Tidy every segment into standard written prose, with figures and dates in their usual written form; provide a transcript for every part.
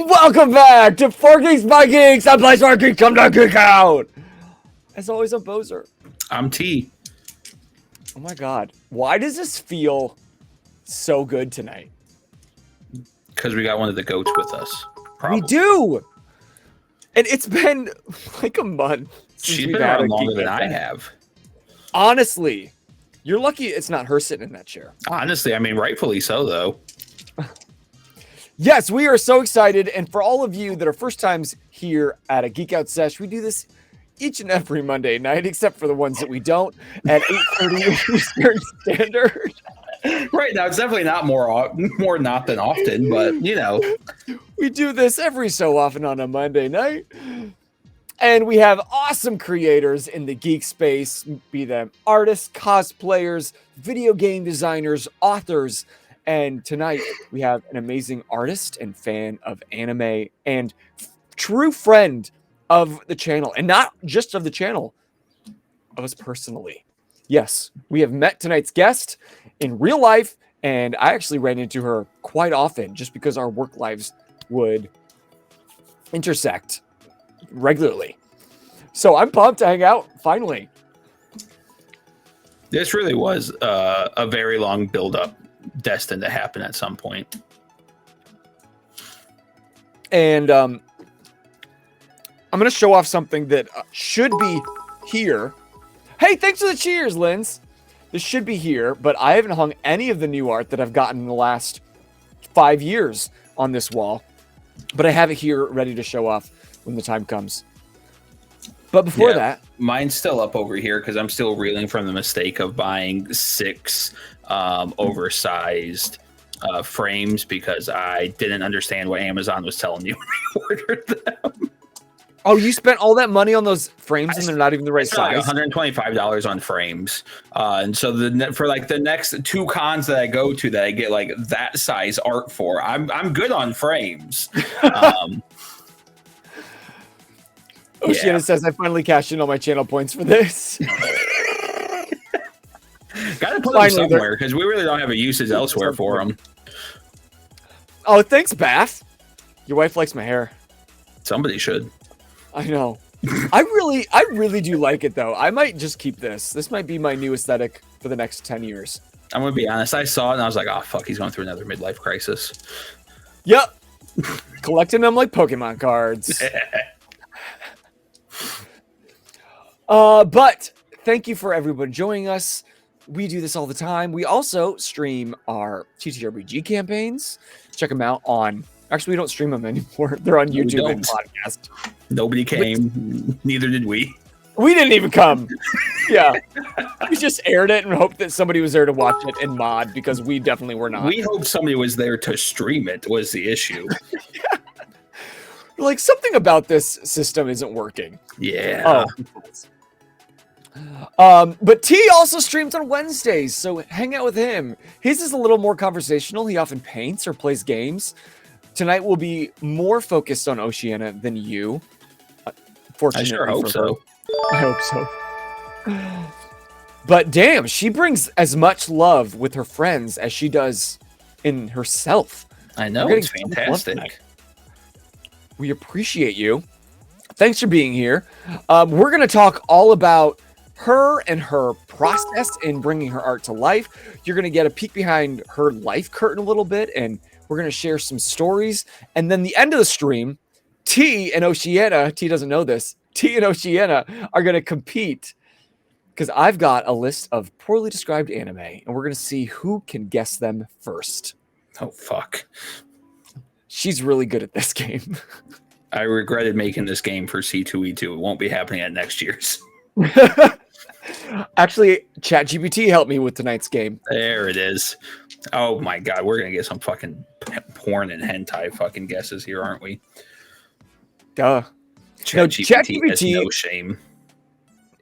Welcome back to 4Geeks by Geeks, a place where geeks come to geek out. As always, I'm Bozer. I'm T. Oh my god. Why does this feel so good tonight? Because we got one of the goats with us. Probably. We do! And it's been like a month since She's we've been had around a longer geek than I event. have. Honestly, you're lucky it's not her sitting in that chair. Honestly, I mean, rightfully so, though. Yes, we are so excited. And for all of you that are first times here at a Geek Out Sesh, we do this each and every Monday night, except for the ones that we don't, at 8:30 Eastern Standard. Right now, it's definitely not more not than often, but you know. We do this every so often on a Monday night. And we have awesome creators in the geek space, be them artists, cosplayers, video game designers, authors. And tonight we have an amazing artist and fan of anime and true friend of the channel. And not just of the channel, of us personally. Yes, we have met tonight's guest in real life. And I actually ran into her quite often just because our work lives would intersect regularly. So I'm pumped to hang out finally. This really was a very long build-up destined to happen at some point. And I'm going to show off something that should be here. Hey, thanks for the cheers, Linz. This should be here, but I haven't hung any of the new art that I've gotten in the last 5 years on this wall. But I have it here ready to show off when the time comes. But before that... Mine's still up over here because I'm still reeling from the mistake of buying 6 oversized frames because I didn't understand what Amazon was telling you when I ordered them. Oh, you spent all that money on those frames and they're not even the right size? Like $125 on frames. And so for like the next 2 cons that I go to that I get like that size art for, I'm good on frames. Oceana says, I finally cashed in all my channel points for this. Gotta put them somewhere because we really don't have a usage elsewhere for them. Oh, thanks, Bath. Your wife likes my hair. Somebody should. I know. I really do like it though. I might just keep this. This might be my new aesthetic for the next 10 years. I'm gonna be honest. I saw it and I was like, oh fuck, he's going through another midlife crisis. Yep. Collecting them like Pokemon cards. But thank you for everyone joining us. We do this all the time. We also stream our TTRPG campaigns. Check them out on... Actually, we don't stream them anymore. They're on YouTube and podcast. Nobody came. Neither did we. We didn't even come. Yeah. We just aired it and hoped that somebody was there to watch it and mod because we definitely were not. We hoped somebody was there to stream it was the issue. Yeah. Like, something about this system isn't working. Yeah. But T also streams on Wednesdays, so hang out with him. His is a little more conversational. He often paints or plays games. Tonight will be more focused on Oceana than you. Fortunately, I sure hope so. I hope so. But damn, she brings as much love with her friends as she does in herself. I know, it's fantastic. We appreciate you. Thanks for being here. We're going to talk all about her and her process in bringing her art to life. You're going to get a peek behind her life curtain a little bit, and we're going to share some stories. And then the end of the stream, T and Oceana, T doesn't know this, T and Oceana are going to compete because I've got a list of poorly described anime, and we're going to see who can guess them first. Oh, fuck. She's really good at this game. I regretted making this game for C2E2. It won't be happening at next year's. Actually, ChatGPT helped me with tonight's game. There it is. Oh my god, we're gonna get some fucking porn and hentai fucking guesses here, aren't we? Duh. ChatGPT has no shame.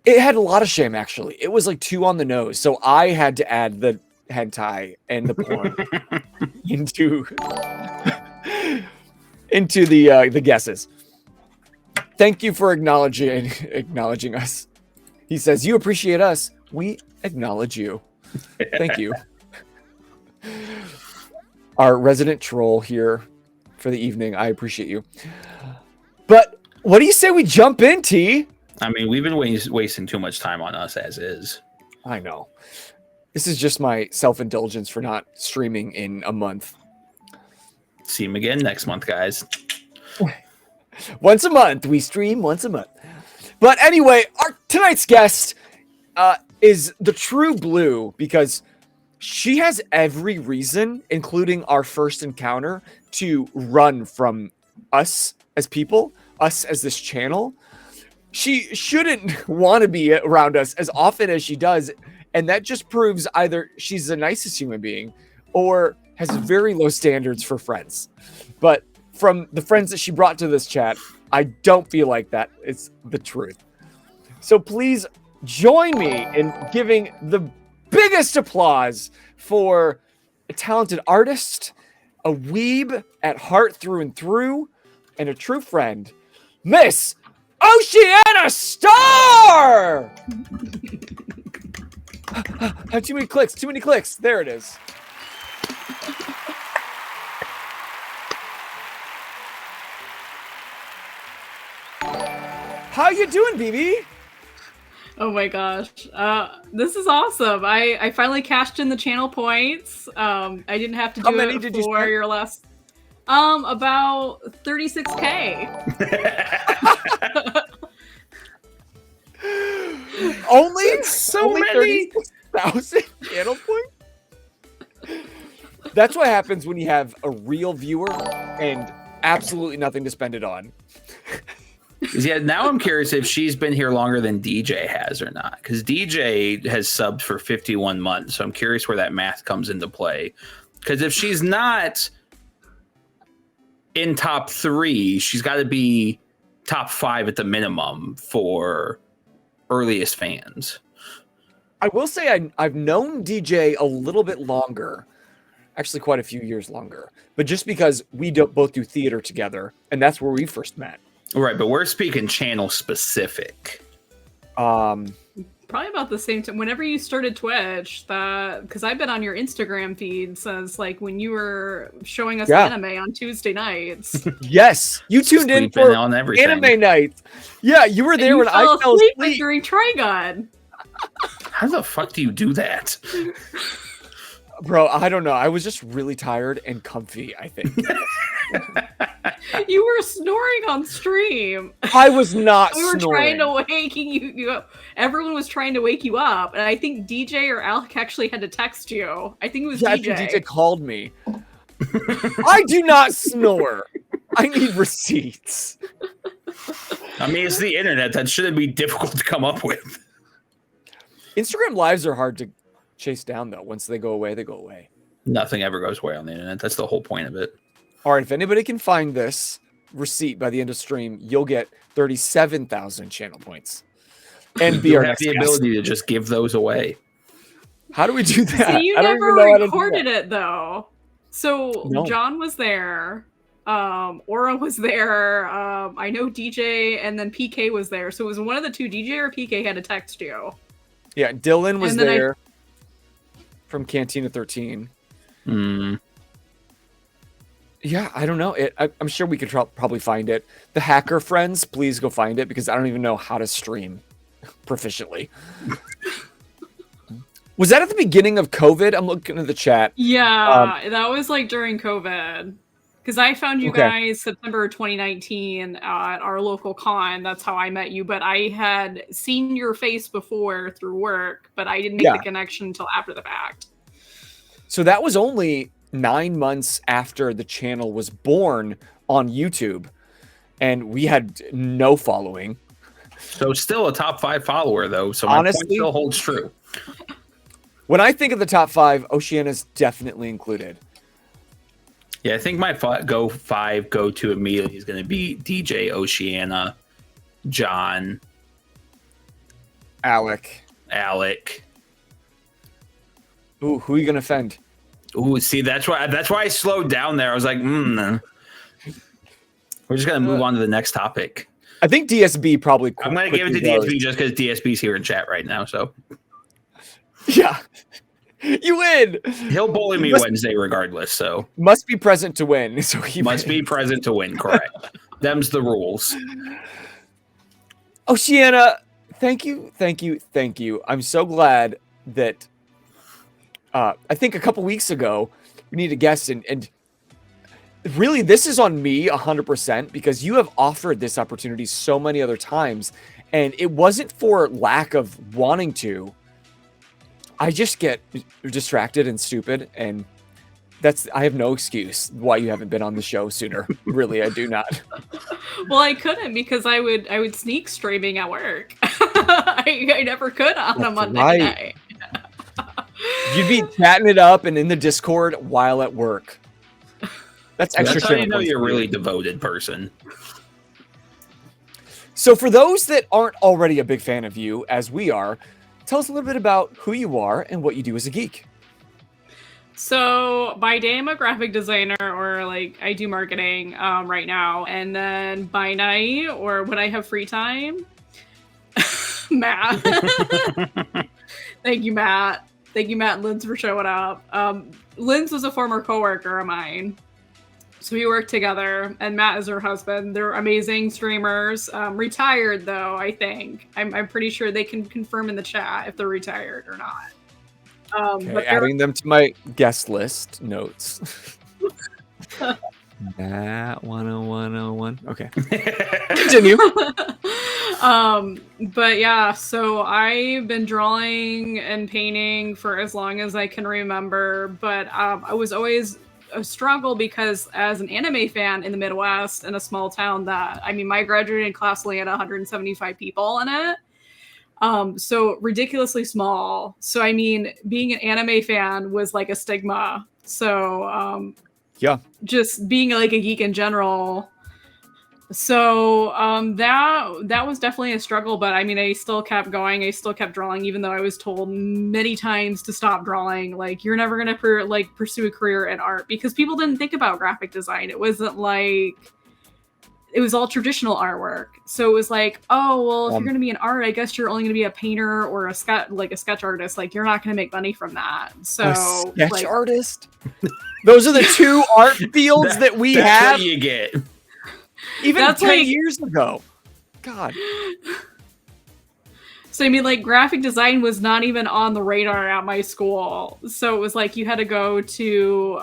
It had a lot of shame, actually. It was like 2 on the nose, so I had to add the hentai and the porn into the guesses. Thank you for acknowledging us. He says, you appreciate us. We acknowledge you. Thank you. Our resident troll here for the evening. I appreciate you. But what do you say we jump in, T? I mean, we've been wasting too much time on us as is. I know. This is just my self-indulgence for not streaming in a month. See him again next month, guys. Once a month. We stream once a month. But anyway, tonight's guest is the true blue because she has every reason, including our first encounter, to run from us as people, us as this channel. She shouldn't want to be around us as often as she does. And that just proves either she's the nicest human being or has very low standards for friends. But from the friends that she brought to this chat, I don't feel like that is the truth. So please join me in giving the biggest applause for a talented artist, a weeb at heart through and through, and a true friend, Miss Oceana Star! Too many clicks. There it is. How you doing, BB? Oh my gosh. This is awesome. I finally cashed in the channel points. I didn't have to do it for your last about 36K. Only so many 36,000 channel points. That's what happens when you have a real viewer and absolutely nothing to spend it on. Yeah, now I'm curious if she's been here longer than DJ has or not, because DJ has subbed for 51 months. So I'm curious where that math comes into play. Because if she's not in top 3, she's got to be top 5 at the minimum for earliest fans. I will say I've known DJ a little bit longer, actually quite a few years longer, but just because we both do theater together, and that's where we first met. Right, but we're speaking channel specific. Probably about the same time. Whenever you started Twitch, because I've been on your Instagram feed since like when you were showing us anime on Tuesday nights. Yes, you tuned in for anime nights. Yeah, you were there when I fell asleep during Trigun. How the fuck do you do that? Bro, I don't know. I was just really tired and comfy, I think. You were snoring on stream. I was not we were trying to wake you up. Everyone was trying to wake you up. And I think DJ or Alec actually had to text you. I think it was DJ. I think DJ called me. I do not snore. I need receipts. I mean, it's the internet. That shouldn't be difficult to come up with. Instagram lives are hard to chase down, though. Once they go away, they go away. Nothing ever goes away on the internet. That's the whole point of it. All right, if anybody can find this receipt by the end of stream, you'll get 37,000 channel points. And be our next guest. Ability to just give those away. How do we do that? See, you never recorded it, though. So No. John was there. Aura was there. I know DJ, and then PK was there. So it was one of the two, DJ or PK, had to text you. Yeah, Dylan was there from Cantina 13. Yeah, I don't know. I'm sure we could probably find it. The hacker friends, please go find it because I don't even know how to stream proficiently. Was that at the beginning of COVID? I'm looking at the chat. Yeah, that was like during COVID. Because I found you guys September 2019 at our local con. That's how I met you. But I had seen your face before through work, but I didn't make the connection until after the fact. So that was only 9 months after the channel was born on YouTube. And we had no following. So still a top 5 follower, though. So my point still holds true. When I think of the top 5, Oceana's definitely included. Yeah, I think my go-to immediately is going to be DJ, Oceana, John, Alec. Ooh, who are you going to offend? Ooh, see, that's why I slowed down there. I was like, We're just going to move on to the next topic. I think DSB probably. I'm going to give it to DSB just because DSB's here in chat right now. So, yeah. You win. He'll bully me Wednesday regardless, so Must be present to win. So he must be present to win, correct. Them's the rules. Oceana, thank you. I'm so glad that I think a couple weeks ago we needed a guest, and really this is on me 100% because you have offered this opportunity so many other times, and it wasn't for lack of wanting to. I just get distracted and stupid, and I have no excuse why you haven't been on the show sooner. Really, I do not. Well, I couldn't because I would sneak streaming at work. I never could on a Monday night. You'd be chatting it up and in the Discord while at work. That's extra. That's how you know you're a really devoted person. So for those that aren't already a big fan of you, as we are, tell us a little bit about who you are and what you do as a geek. So by day I'm a graphic designer, or like I do marketing right now, and then by night or when I have free time, Matt. Thank you, Matt. Thank you, Matt and Linz, for showing up. Linz was a former coworker of mine, so we worked together, and Matt is her husband. They're amazing streamers. Retired though, I think. I'm pretty sure they can confirm in the chat if they're retired or not. Okay, but adding them to my guest list notes. That 10101. Okay. Continue. But yeah, so I've been drawing and painting for as long as I can remember, but I was always a struggle because as an anime fan in the Midwest in a small town my graduating class only had 175 people in it. So ridiculously small. So being an anime fan was like a stigma. So yeah, just being like a geek in general. So that was definitely a struggle, but I still kept going. I still kept drawing, even though I was told many times to stop drawing. Like, you're never gonna pursue a career in art, because people didn't think about graphic design. It wasn't like, it was all traditional artwork. So it was like, oh, well, if you're going to be in art, I guess you're only going to be a painter or a sketch artist. Like, you're not going to make money from that. So a sketch artist? Those are the two art fields that we that's have. What you get. Even that's 10 years ago. God. So graphic design was not even on the radar at my school. So it was like you had to go to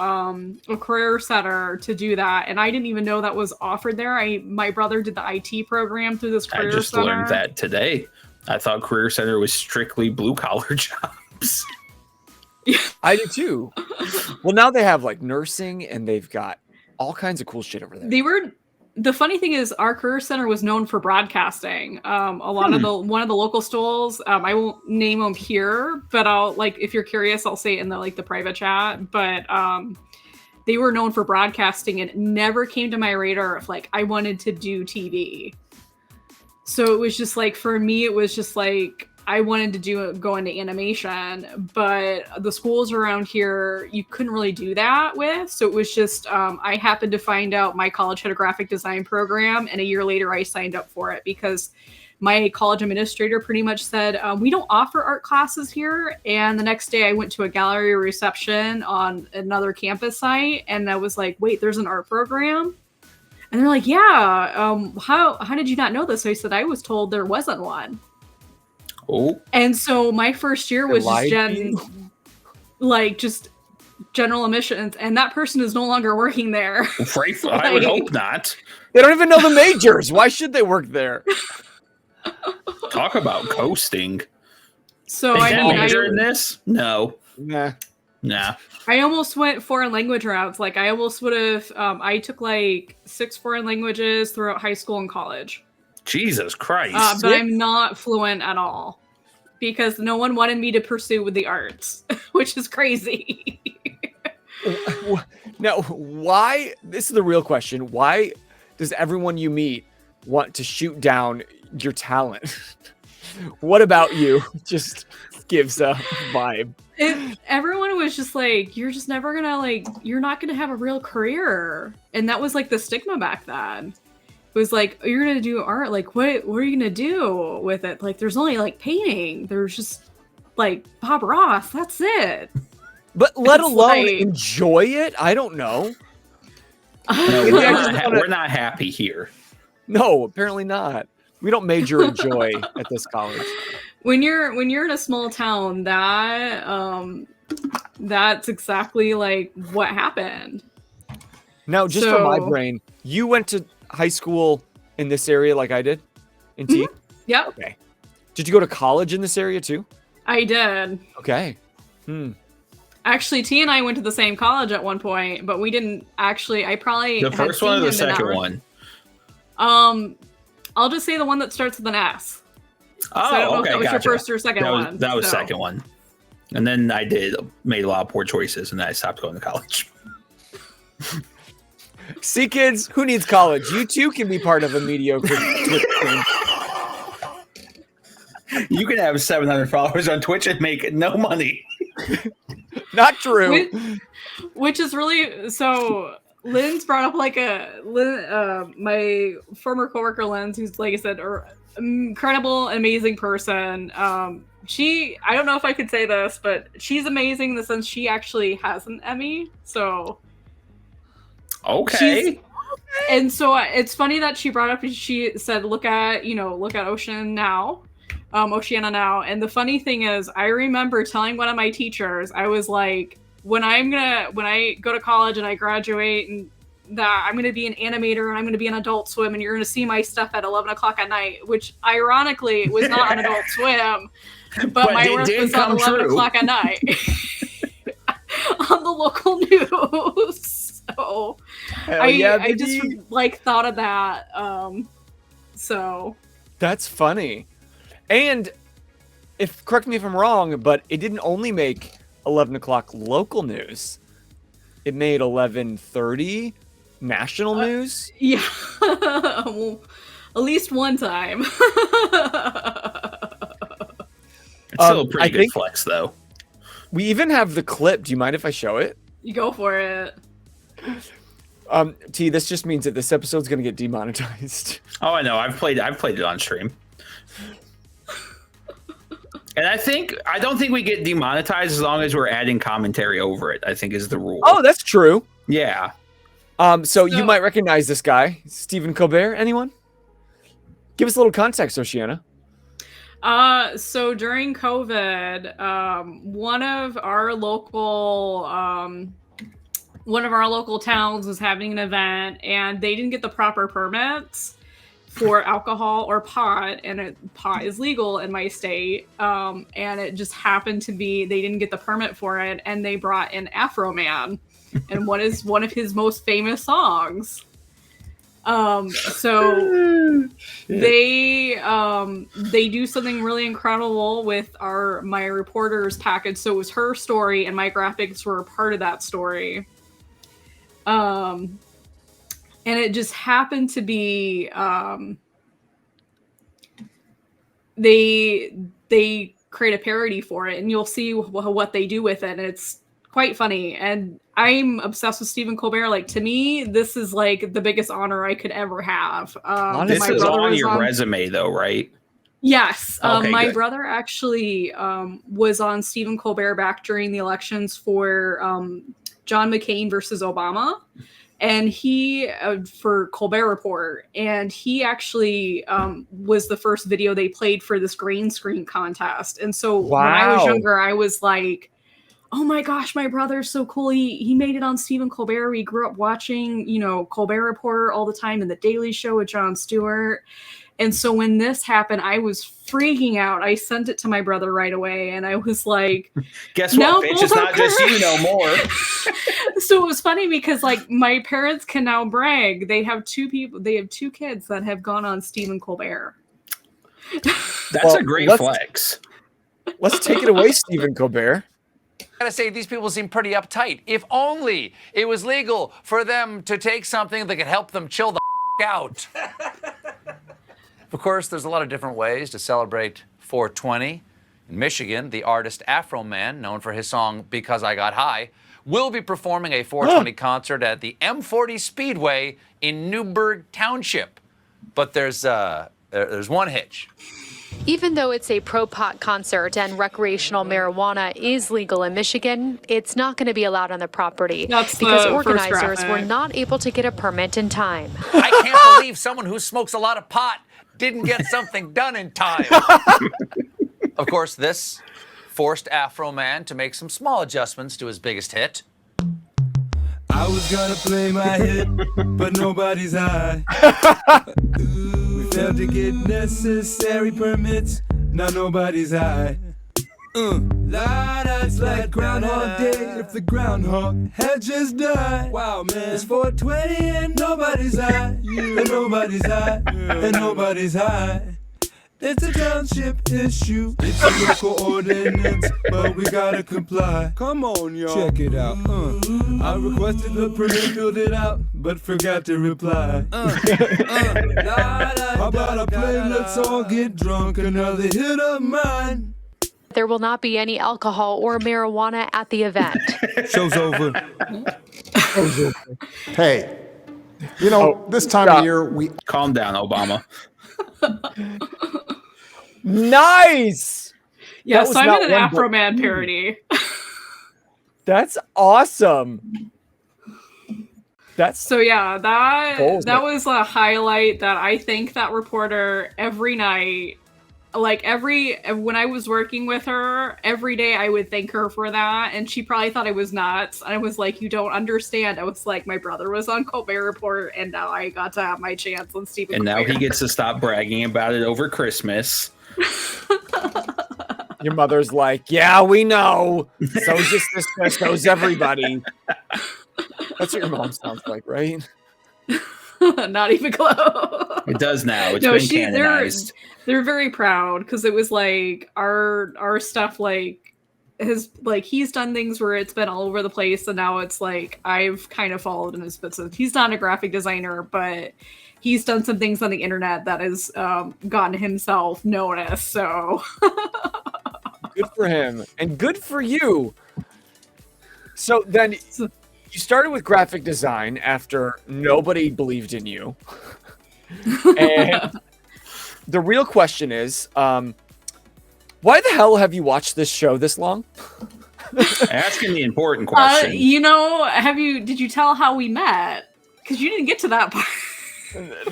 a career center to do that, and I didn't even know that was offered there. My brother did the IT program through this career center. I just learned that today. I thought career center was strictly blue collar jobs. I do too. Well, now they have like nursing, and they've got all kinds of cool shit over there. The funny thing is, our career center was known for broadcasting. One of the local schools, I won't name them here, but I'll if you're curious, I'll say it in the private chat. But they were known for broadcasting, and it never came to my radar if I wanted to do TV. So it was just for me, it was just I wanted to go into animation, but the schools around here, you couldn't really do that with. So it was just, I happened to find out my college had a graphic design program, and a year later I signed up for it because my college administrator pretty much said, we don't offer art classes here. And the next day I went to a gallery reception on another campus site, and I was like, wait, there's an art program? And they're like, yeah, how did you not know this? So I said, I was told there wasn't one. Oh. And so my first year was just general admissions, and that person is no longer working there. I would hope not. They don't even know the majors. Why should they work there? Talk about coasting. So major in this? No. Nah. I almost went foreign language routes. I almost would have. I took 6 foreign languages throughout high school and college. Jesus Christ. But I'm not fluent at all because no one wanted me to pursue with the arts, which is crazy. Now, why? This is the real question. Why does everyone you meet want to shoot down your talent? What about you just gives a vibe? Everyone was just you're just never gonna you're not gonna have a real career. And that was the stigma back then. It was you're gonna do art, what are you gonna do with it? There's only painting. There's just Bob Ross, that's it. But let It's alone like- enjoy it. I don't know. No, Maybe I just wanna- we're not happy here. No, apparently not. We don't major in joy at this college. When you're in a small town, that's exactly like what happened. Now, just for my So- brain, you went to high school in this area like I did in T? Yep, Okay. Did you go to college in this area too? I did. Okay. Actually, T and I went to the same college at one point, but we didn't actually. I probably The had first one or the seen him in second that- one? I'll just say the one that starts with an S. Oh, So I don't know okay, if that was gotcha. your first or second one. That was so. second one. And then I made a lot of poor choices, and then I stopped going to college. See, kids, who needs college? You too can be part of a mediocre Twitch stream. You can have 700 followers on Twitch and make no money. Not true. Which is really so. Lynn's brought up like my former coworker Lynn, who's like I said, incredible, amazing person. I don't know if I could say this, but she's amazing in the sense she actually has an Emmy. So Okay. and so it's funny that she brought up. She said, "Look at Oceana Now." Oceana Now. And the funny thing is, I remember telling one of my teachers, I was like, when I go to college and I graduate and that I'm gonna be an animator and I'm gonna be an Adult Swim and you're gonna see my stuff at 11 o'clock at night, which ironically was not on Adult Swim, but my work did was on come 11 true. o'clock at night on the local news. So Hell yeah, I just baby. like thought of that. So That's funny. And correct me if I'm wrong, but it didn't only make 11 o'clock local news. It made 11:30 national news. yeah, well, at least one time. It's still a I pretty good think- flex, though. We even have the clip. Do you mind if I show it? You go for it. T, this just means that this episode's going to get demonetized. Oh, I know. I've played it on stream. And I don't think we get demonetized as long as we're adding commentary over it, I think is the rule. Oh, that's true. Yeah. So you might recognize this guy, Stephen Colbert. Anyone? Give us a little context, Oceana. So during COVID, one of our local towns was having an event and they didn't get the proper permits for alcohol or pot, and pot is legal in my state. And it just happened to be they didn't get the permit for it, and they brought in Afro Man, and what is one of his most famous songs. So they do something really incredible with my reporter's package. So it was her story, and my graphics were a part of that story. And it just happened to be they create a parody for it, and you'll see what they do with it, and it's quite funny. And I'm obsessed with Stephen Colbert. Like, to me, this is like the biggest honor I could ever have. This my is brother on was your resume, though, right? Yes. Okay, my good. brother actually was on Stephen Colbert back during the elections for John McCain versus Obama. And he, for Colbert Report, and he actually was the first video they played for this green screen contest. And so when I was Wow. younger, I was like, oh my gosh, my brother's so cool. He made it on Stephen Colbert. We grew up watching, Colbert Report all the time and The Daily Show with Jon Stewart. And so when this happened, I was freaking out. I sent it to my brother right away, and I was like, Guess Now what, bitch? both It's are not just you no more. so it was funny because like my parents can now brag. They have two kids that have gone on Stephen Colbert. That's Well, a great let's- flex. Let's take it away, Stephen Colbert. Gotta say, these people seem pretty uptight. If only it was legal for them to take something that could help them chill the out. Of course, there's a lot of different ways to celebrate 420. In Michigan, the artist Afro Man, known for his song Because I Got High, will be performing a 420 concert at the M40 Speedway in Newburgh Township. But there's one hitch. Even though it's a pro-pot concert and recreational marijuana is legal in Michigan, it's not going to be allowed on the property That's because the first organizers were graphic. not able to get a permit in time. I can't believe someone who smokes a lot of pot didn't get something done in time. Of course, this forced Afro Man to make some small adjustments to his biggest hit. I was gonna play my hit, but nobody's high. We failed to get necessary permits, now nobody's high. It's like Groundhog Day if the groundhog had just died. Wow, man. It's 4:20 and nobody's high. And nobody's high. And nobody's high. It's a township issue. It's a local ordinance, but we gotta comply. Come on, y'all. Check it out. I requested the permit, filled it out, but forgot to reply. How about I play Let's All Get Drunk, another hit of mine. There will not be any alcohol or marijuana at the event. Show's over. Hey, you know, this time of year, we Calm down, Obama. Nice. Yeah, That was so I'm not in an one, Afro but- Man parody. That's awesome. That's So yeah, Goals, that man. was a highlight that I thank that reporter every night. Like when I was working with her, every day I would thank her for that, and she probably thought I was nuts. And I was like, "You don't understand." I was like, "My brother was on Colbert Report, and now I got to have my chance on Stephen." And now Colbert. he gets to stop bragging about it over Christmas. your mother's like, yeah, we know. So's your sister, so's everybody. That's what your mom sounds like, right? Not even close. It does now. It's No, been they're canonized. very proud because it was like our stuff like has like he's done things where it's been all over the place, and now it's like I've kind of followed in his footsteps. He's not a graphic designer, but he's done some things on the internet that has gotten himself noticed. So Good for him. And good for you. So then you started with graphic design after nobody believed in you. And the real question is, why the hell have you watched this show this long? Asking the important question. did you tell how we met? Because you didn't get to that part.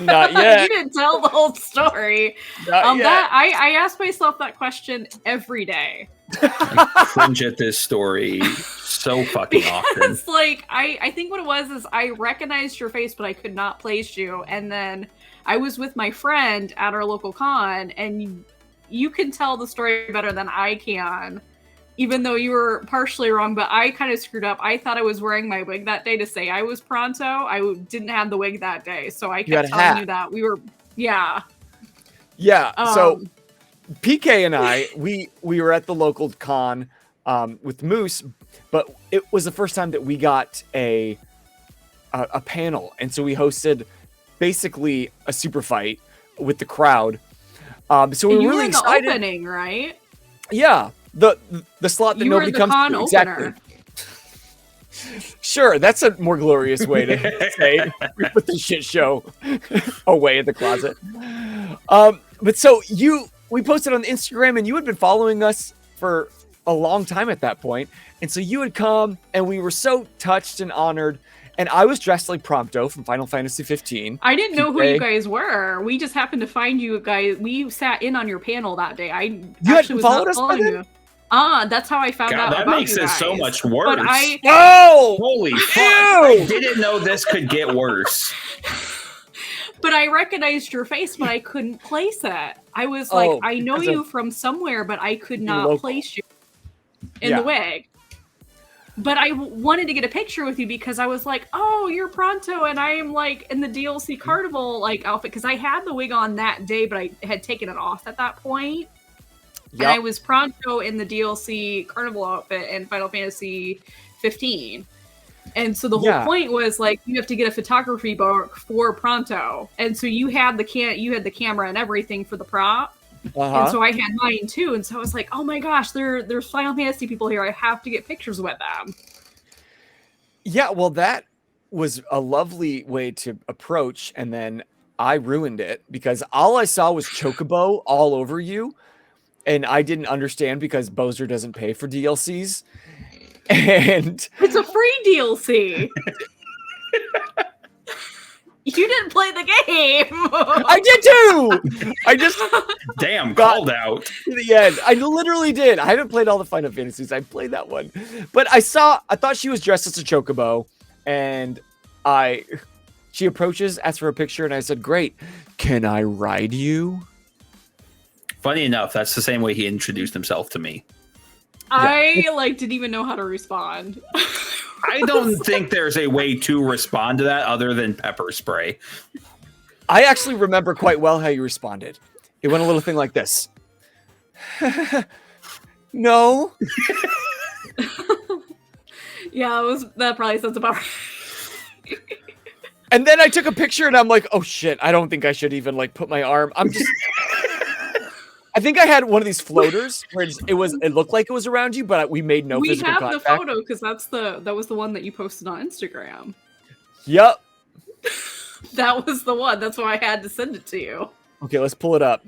Not You yet. didn't tell the whole story. Not yet. That I ask myself that question every day. I cringe at this story so fucking often. It's like I think what it was is I recognized your face, but I could not place you. And then I was with my friend at our local con, and you can tell the story better than I can, even though you were partially wrong. But I kind of screwed up. I thought I was wearing my wig that day to say I was Pronto. I didn't have the wig that day, so I had kept a telling hat. you that we were. Yeah. Yeah. So Um, PK and I, we were at the local con with Moose, but it was the first time that we got a panel, and so we hosted basically a super fight with the crowd. So we and were you really were in the excited. opening, right? Yeah, the slot that You were nobody the comes con to. opener. Exactly. Sure, that's a more glorious way to say we put the shit show away in the closet. But so we posted on Instagram, and you had been following us for a long time at that point, and so you had come, and we were so touched and honored. And I was dressed like Prompto from Final Fantasy 15. I didn't know who PK. you guys were. We just happened to find you guys. We sat in on your panel that day. You actually hadn't was followed not us by following then? you. That's how I found God, out that about makes you it guys. so much worse. But I No! Holy fuck. Ew! I didn't know this could get worse. recognized your face, but I couldn't place it. I was like, Oh, I know because you of- from somewhere, but I could You're not local. place you in Yeah. the wig. But I wanted to get a picture with you because I was like, oh, you're Pronto, and I am like in the DLC Carnival like outfit because I had the wig on that day, but I had taken it off at that point. And I Yep. was Pronto in the DLC Carnival outfit in Final Fantasy 15. And so the whole Yeah. point was like you have to get a photography book for Pronto. And so you had the camera and everything for the prop. Uh-huh. And so I had mine too. And so I was like, oh my gosh, there's Final Fantasy people here. I have to get pictures with them. Yeah, well, that was a lovely way to approach, and then I ruined it because all I saw was Chocobo all over you. and I didn't understand because Bowser doesn't pay for DLCs. And It's a free DLC. You didn't play the game. I did too. I just Damn, got called out. to the end. I literally did. I haven't played all the Final Fantasies. I played that one, but I thought she was dressed as a chocobo, and she approaches, asks for a picture, and I said, "Great, can I ride you?" Funny enough, that's the same way he introduced himself to me. I didn't even know how to respond. I don't think there's a way to respond to that other than pepper spray. I actually remember quite well how you responded. It went a little thing like this. No. Yeah, that probably sounds about right. And then I took a picture and I'm like, oh shit, I don't think I should even like put my arm. I think I had one of these floaters where it looked like it was around you, but we made no physical contact. We have the photo because that was the one that you posted on Instagram. Yep. That was the one. That's why I had to send it to you. Okay, let's pull it up.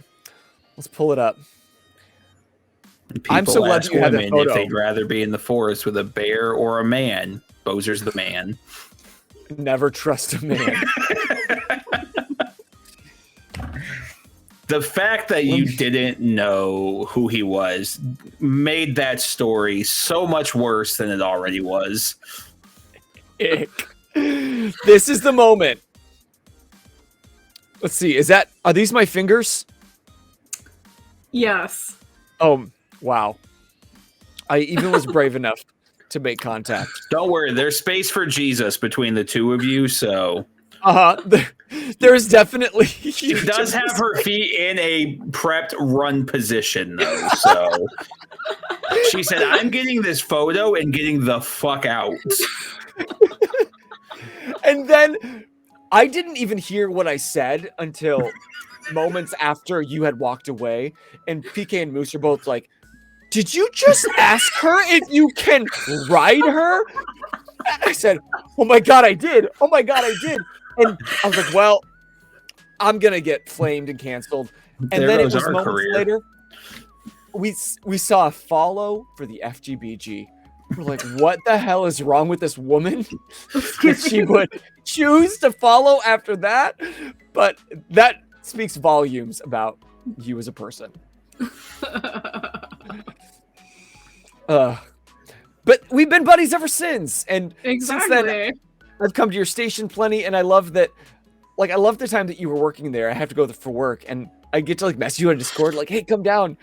I'm so glad ask you had that women photo. if they'd rather be in the forest with a bear or a man. Bowser's the man. Never trust a man. The fact that you didn't know who he was made that story so much worse than it already was. Ick. This is the moment. Let's see. Are these my fingers? Yes. Oh, wow. I even was brave enough to make contact. Don't worry, there's space for Jesus between the two of you, so... There's definitely... She does have her feet in a prepped run position, though, so... She said, I'm getting this photo and getting the fuck out. And then I didn't even hear what I said until moments after you had walked away. And PK and Moose are both like, did you just ask her if you can ride her? I said, oh my God, I did. Oh my God, I did. And I was like, well, I'm going to get flamed and canceled. And There then it goes was our moments career. later, we saw a follow for the FGBG. We're like, what the hell is wrong with this woman? That she would choose to follow after that. But that speaks volumes about you as a person. But we've been buddies ever since. And since then, I've come to your station plenty, and I love that. Like, I love the time that you were working there. I have to go for work, and I get to like message you on Discord, like, "Hey, come down."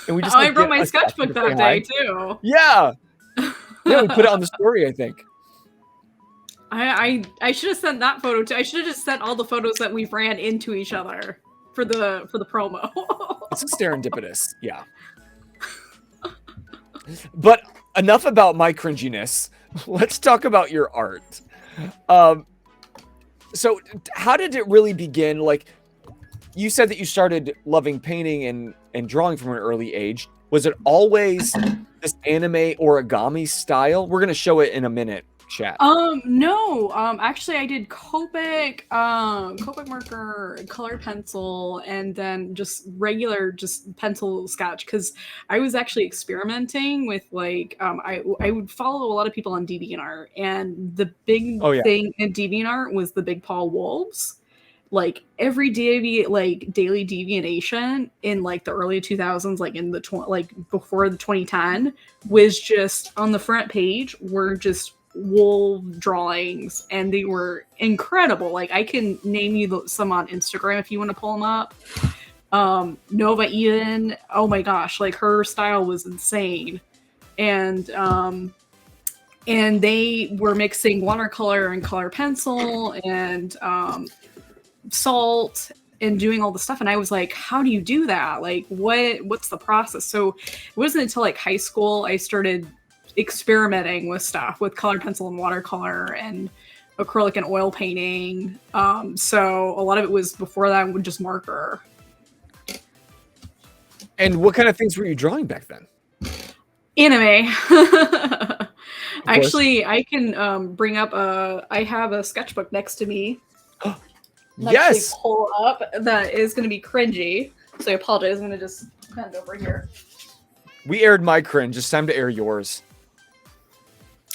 And we just. I brought my sketchbook that day too. Yeah, yeah, we put it on the story, I think. I should have sent that photo too. I should have just sent all the photos that we've ran into each other for the promo. It's serendipitous, yeah. But enough about my cringiness. Let's talk about your art. So how did it really begin? Like, you said that you started loving painting and drawing from an early age. Was it always this anime origami style? We're going to show it in a minute, chat. No. Actually, I did Copic marker, color pencil, and then just regular pencil sketch because I was actually experimenting with like I would follow a lot of people on DeviantArt, and the big thing in DeviantArt was the Big Paw Wolves. Like every daily deviation in like the early 2000s, like in the before the 2010, was just on the front page were just wolf drawings, and they were incredible. Like I can name you some on Instagram if you want to pull them up. Nova Eden, oh my gosh, like her style was insane, and they were mixing watercolor and color pencil and salt and doing all the stuff, and I was like, how do you do that? Like what's the process? So it wasn't until like high school I started experimenting with stuff with color pencil and watercolor and acrylic and oil painting. So a lot of it was before that with just marker. And what kind of things were you drawing back then? Anime. Actually, I can bring up I have a sketchbook next to me. Yes. Pull up that is going to be cringy. So I apologize. I'm going to just bend over here. We aired my cringe. It's time to air yours.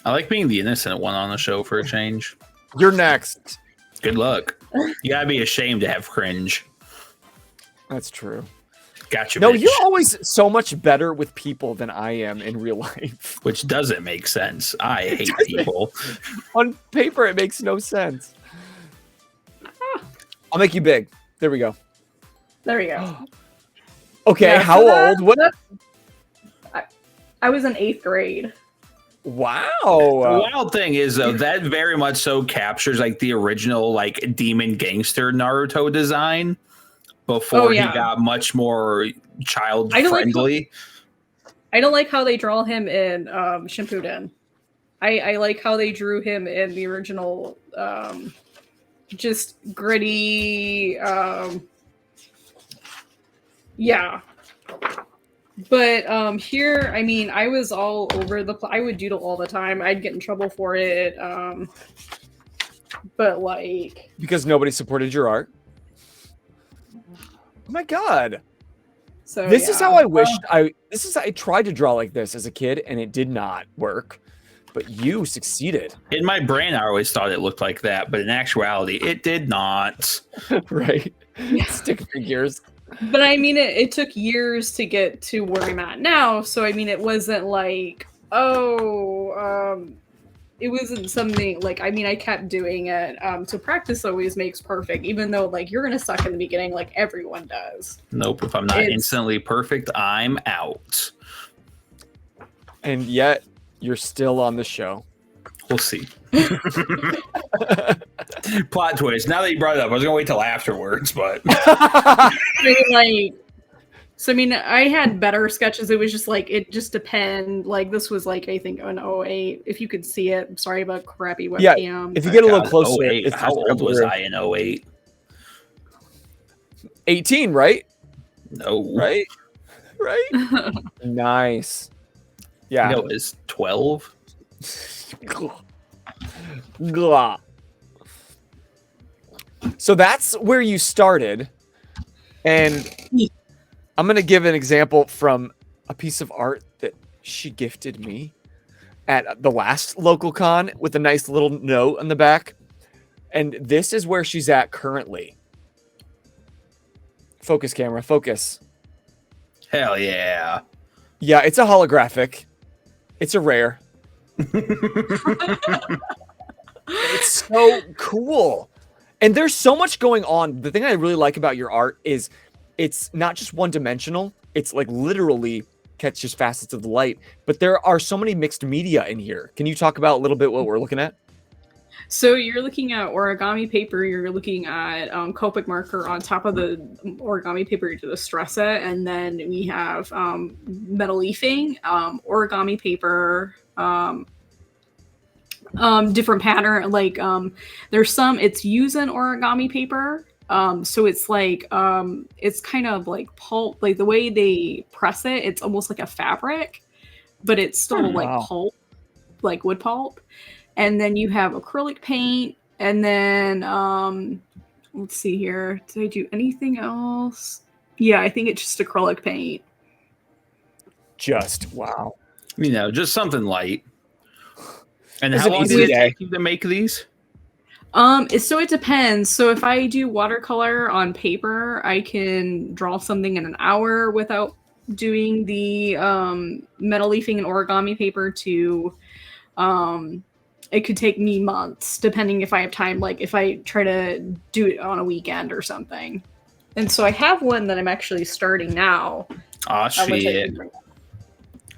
I like being the innocent one on the show for a change. You're next. Good luck. You gotta be ashamed to have cringe. That's true. Gotcha. No, bitch. you're always so much better with people than I am in real life. Which doesn't make sense. I hate people. On paper, it makes no sense. I'll make you big. There we go. There we go. Okay, Yeah, how so old? What? I was in 8th grade. Wow. The wild thing is, though, that very much so captures like the original like demon gangster Naruto design before he got much more child friendly. I don't like how they draw him in Shippuden. I like how they drew him in the original, just gritty. Yeah. But here, I mean, I was all over the place. I would doodle all the time. I'd get in trouble for it. But like, because nobody supported your art. Oh my god. So this is how I wished I tried to draw like this as a kid and it did not work. But you succeeded. In my brain, I always thought it looked like that, but in actuality, it did not. Right. Stick figures. But I mean, it took years to get to where I'm at now. So I mean, it wasn't like, it wasn't something like, I mean, I kept doing it. So practice always makes perfect, even though like you're gonna suck in the beginning, like everyone does. Nope. If I'm not instantly perfect, I'm out. And yet, you're still on the show. We'll see. Plot twist. Now that you brought it up, I was gonna wait till afterwards, but I mean, I had better sketches. It was just like it just depend. Like this was like I think an 08. If you could see it, I'm sorry about crappy webcam. Yeah, if you get a little closer. 08. How old was I in 08? 18, right? No. Right? Nice. Yeah. No, it was 12. So that's where you started. And I'm going to give an example from a piece of art that she gifted me at the last local con with a nice little note on the back. And this is where she's at currently. Focus, camera, focus. Hell yeah. Yeah, it's a holographic. It's a rare. It's so cool. And there's so much going on. The thing I really like about your art is it's not just one-dimensional. It's like literally catches facets of the light. But there are so many mixed media in here. Can you talk about a little bit what we're looking at? So you're looking at origami paper. You're looking at Copic marker on top of the origami paper to distress it. And then we have metal leafing, origami paper, different pattern. Like there's some, it's using origami paper. So it's like, it's kind of like pulp, like the way they press it, it's almost like a fabric, but it's still like pulp, like wood pulp. And then you have acrylic paint. And then, let's see here. Did I do anything else? Yeah, I think it's just acrylic paint. Just, wow. You know, just something light. And how long did it take you to make these? So it depends. So if I do watercolor on paper, I can draw something in an hour without doing the metal leafing and origami paper to it could take me months depending if I have time, like if I try to do it on a weekend or something. And so I have one that I'm actually starting now. Oh shit.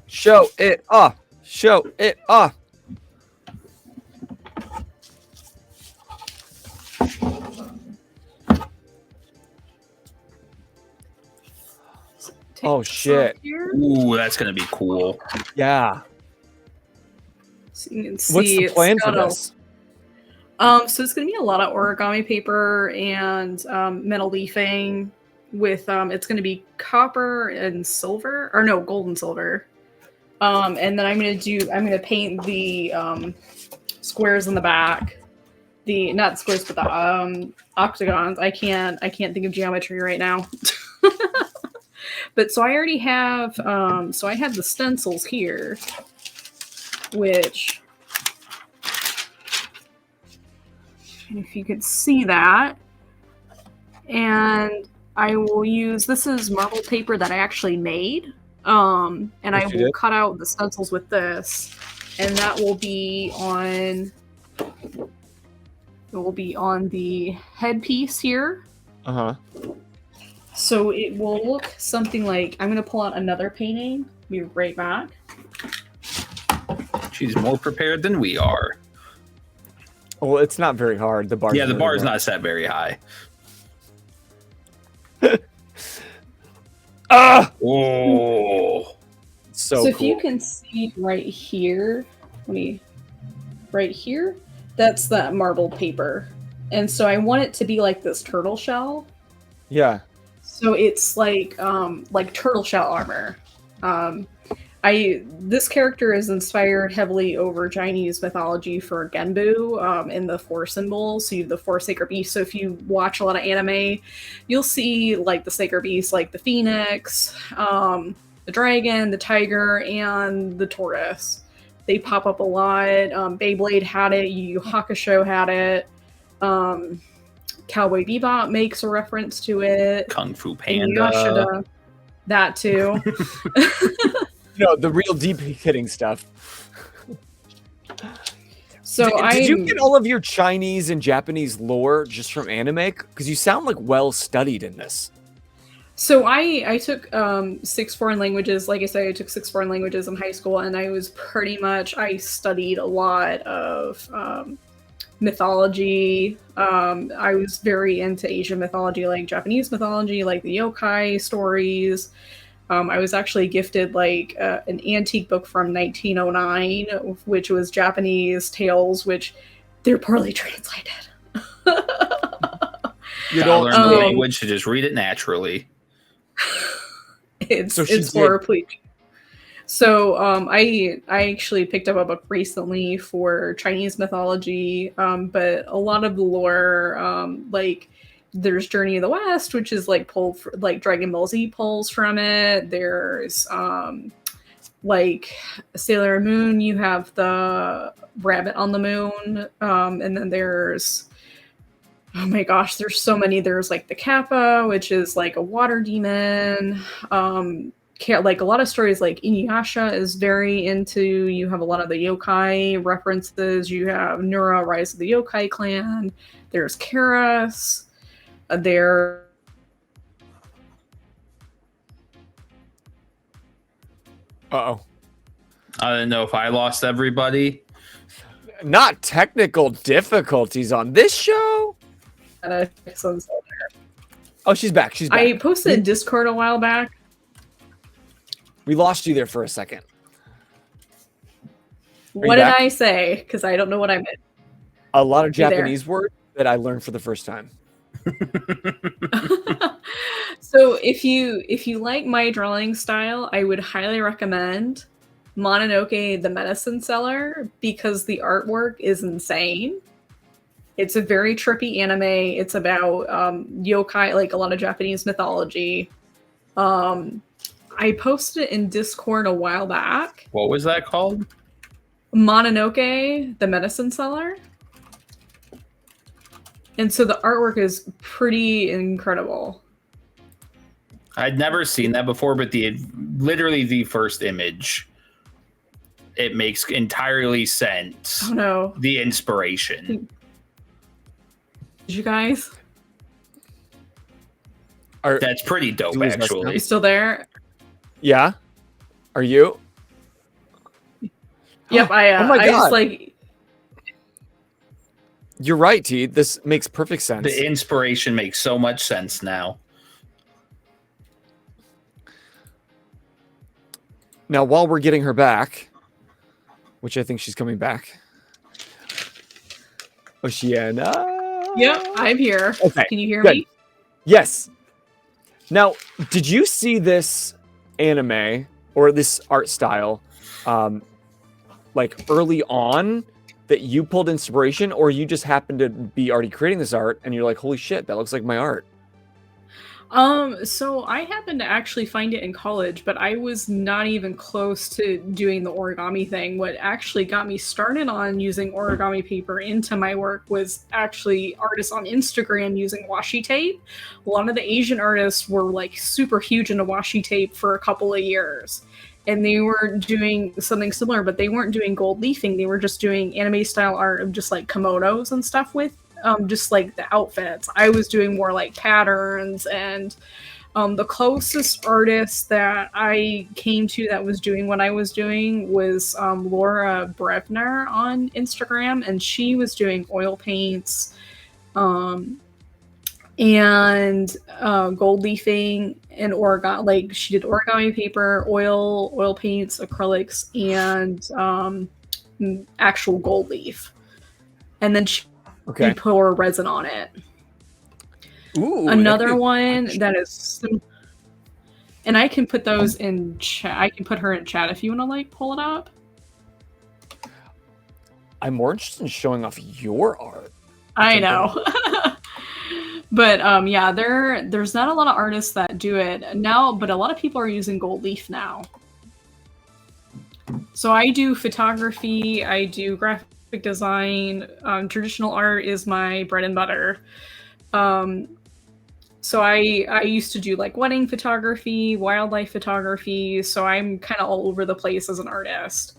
Show it off. Show it off. Oh shit. Ooh, that's gonna be cool. Yeah. So you can see what's the plan for this? So it's gonna be a lot of origami paper and metal leafing with it's gonna be copper and silver, or no, gold and silver. And then I'm gonna paint the squares in the back. The not squares, but the octagons. I can't think of geometry right now. But so I already have, so I have the stencils here, which, if you could see that, and I will use, this is marble paper that I actually made, and I will cut out the stencils with this, and that will be on, it will be on the headpiece here. So it will look something like, I'm going to pull out another painting, be right back. She's more prepared than we are. Well, it's not very hard. The bar. Yeah, the bar is not set very high. Oh, so cool. So if you can see right here, right here, that's that marble paper. And so I want it to be like this turtle shell. Yeah. So it's like turtle shell armor. This character is inspired heavily over Chinese mythology for Genbu in the four symbols. So you have the four sacred beasts. So if you watch a lot of anime, you'll see like the sacred beasts, like the phoenix, the dragon, the tiger, and the tortoise. They pop up a lot. Beyblade had it. Yu Yu Hakusho had it. Cowboy Bebop makes a reference to it. Kung Fu Panda. Yashida, that too. No, the real deep hitting stuff. So did you get all of your Chinese and Japanese lore just from anime? Because you sound like well studied in this. So I took 6 foreign languages. Like I said, I took 6 foreign languages in high school, and I studied a lot of mythology. I was very into Asian mythology, like Japanese mythology, like the yokai stories. I was actually gifted like an antique book from 1909, which was Japanese tales, which they're poorly translated. You don't learn the language to just read it naturally. It's horribly. So I actually picked up a book recently for Chinese mythology, but a lot of the lore, like there's Journey of the West, which is like pulled like Dragon Ball Z pulls from it. There's like Sailor Moon, you have the rabbit on the moon, and then there's, oh my gosh, there's so many. There's like the Kappa, which is like a water demon. Like a lot of stories, like Inuyasha is very into, you have a lot of the yokai references. You have Nura, Rise of the Yokai Clan. There's Karas. There. Uh-oh. I don't know if I lost everybody. Not technical difficulties on this show. Oh, she's back. She's back. I posted in Discord a while back. We lost you there for a second. What did I say? Because I don't know what I meant. A lot of Japanese words that I learned for the first time. So if you like my drawing style, I would highly recommend Mononoke the Medicine Seller, because the artwork is insane. It's a very trippy anime. It's about yokai, like a lot of Japanese mythology. I posted it in Discord a while back. What was that called? Mononoke the Medicine Seller. And so the artwork is pretty incredible. I'd never seen that before, but literally the first image, it makes entirely sense. Oh no. The inspiration. Did you guys? That's pretty dope, actually. Are you still there? Yeah. Are you? Yep, oh my God. I just like... You're right, T. This makes perfect sense. The inspiration makes so much sense now. Now, while we're getting her back, which I think she's coming back, Oceana. Yep, I'm here. Okay, can you hear good. me? Yes. Now, did you see this anime or this art style, like early on, that you pulled inspiration, or you just happened to be already creating this art and you're like, holy shit, that looks like my art? So I happened to actually find it in college, but I was not even close to doing the origami thing. What actually got me started on using origami paper into my work was actually artists on Instagram using washi tape. A lot of the Asian artists were like super huge into washi tape for a couple of years. And they were doing something similar, but they weren't doing gold leafing. They were just doing anime style art of just like kimonos and stuff with just like the outfits. I was doing more like patterns, and the closest artist that I came to that was doing what I was doing was Laura Brevner on Instagram, and she was doing oil paints and gold leafing and origami. Like she did origami paper, oil paints, acrylics, and actual gold leaf. And then she pour resin on it. Ooh, another one that is, and I can put those in chat. I can put her in chat if you want to like pull it up. I'm more interested in showing off your art. I know. But yeah, there's not a lot of artists that do it now, but a lot of people are using gold leaf now. So I do photography, I do graphic design. Traditional art is my bread and butter. So I used to do like wedding photography, wildlife photography. So I'm kind of all over the place as an artist.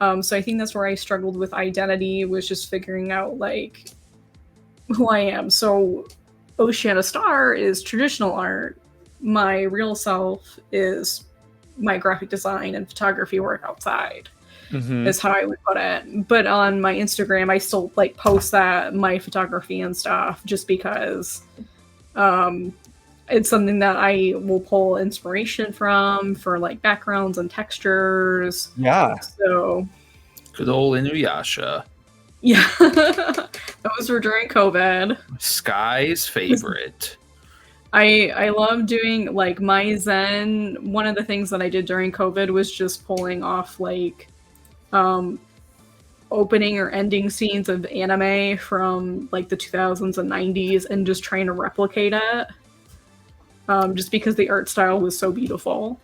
So I think that's where I struggled with identity, was just figuring out like who I am. So Oceana Star is traditional art. My real self is my graphic design and photography work outside. Is how I would put it. But on my Instagram, I still like post that my photography and stuff, just because it's something that I will pull inspiration from for like backgrounds and textures. Yeah. So good old Inuyasha. Yeah. Those were during COVID. Sky's favorite. I love doing like my Zen. One of the things that I did during COVID was just pulling off like opening or ending scenes of anime from like the 2000s and 90s and just trying to replicate it, just because the art style was so beautiful.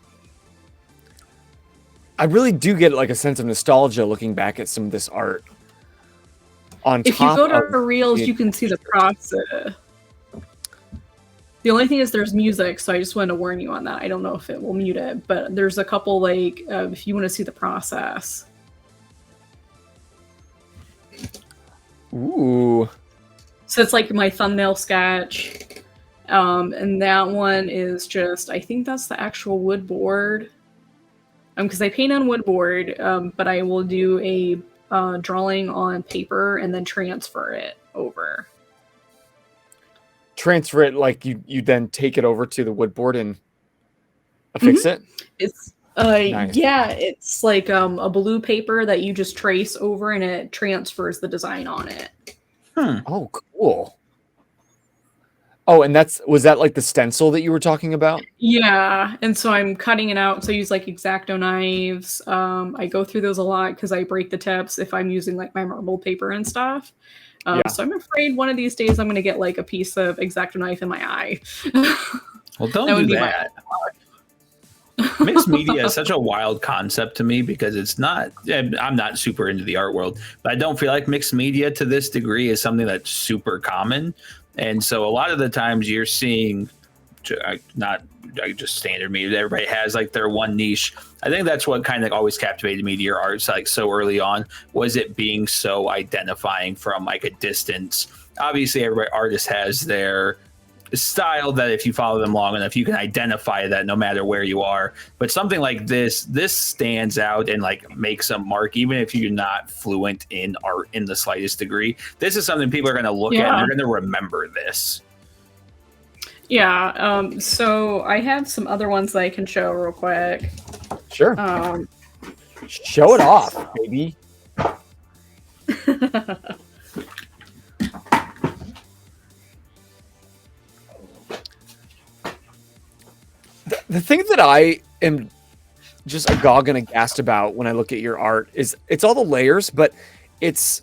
I really do get like a sense of nostalgia looking back at some of this art. If you go to Reels, you can see the process. The only thing is there's music, so I just wanted to warn you on that. I don't know if it will mute it, but there's a couple like if you want to see the process. Ooh. So it's like my thumbnail sketch. And that one is just, I think that's the actual wood board. Because I paint on wood board, but I will do a drawing on paper and then transfer it over. Transfer it like you then take it over to the wood board and affix it? It's Nice. yeah, it's like a blue paper that you just trace over and it transfers the design on it. Oh, cool. Oh, and was that like the stencil that you were talking about? Yeah, and so I'm cutting it out. So I use like X-Acto knives. I go through those a lot because I break the tips if I'm using like my marbled paper and stuff. So I'm afraid one of these days I'm going to get like a piece of X-Acto knife in my eye. Well, don't do that. Mixed media is such a wild concept to me because it's not, I'm not super into the art world, but I don't feel like mixed media to this degree is something that's super common. And so a lot of the times you're seeing not just standard media, everybody has like their one niche. I think that's what kind of always captivated me to your art like so early on, was it being so identifying from like a distance. Obviously every artist has their style that if you follow them long enough you can identify that no matter where you are, but something like this stands out and like makes a mark even if you're not fluent in art in the slightest degree. This is something people are going to look at and they're going to remember this. So I have some other ones that I can show real quick. Sure. Show it off, baby. The thing that I am just agog and aghast about when I look at your art is it's all the layers, but it's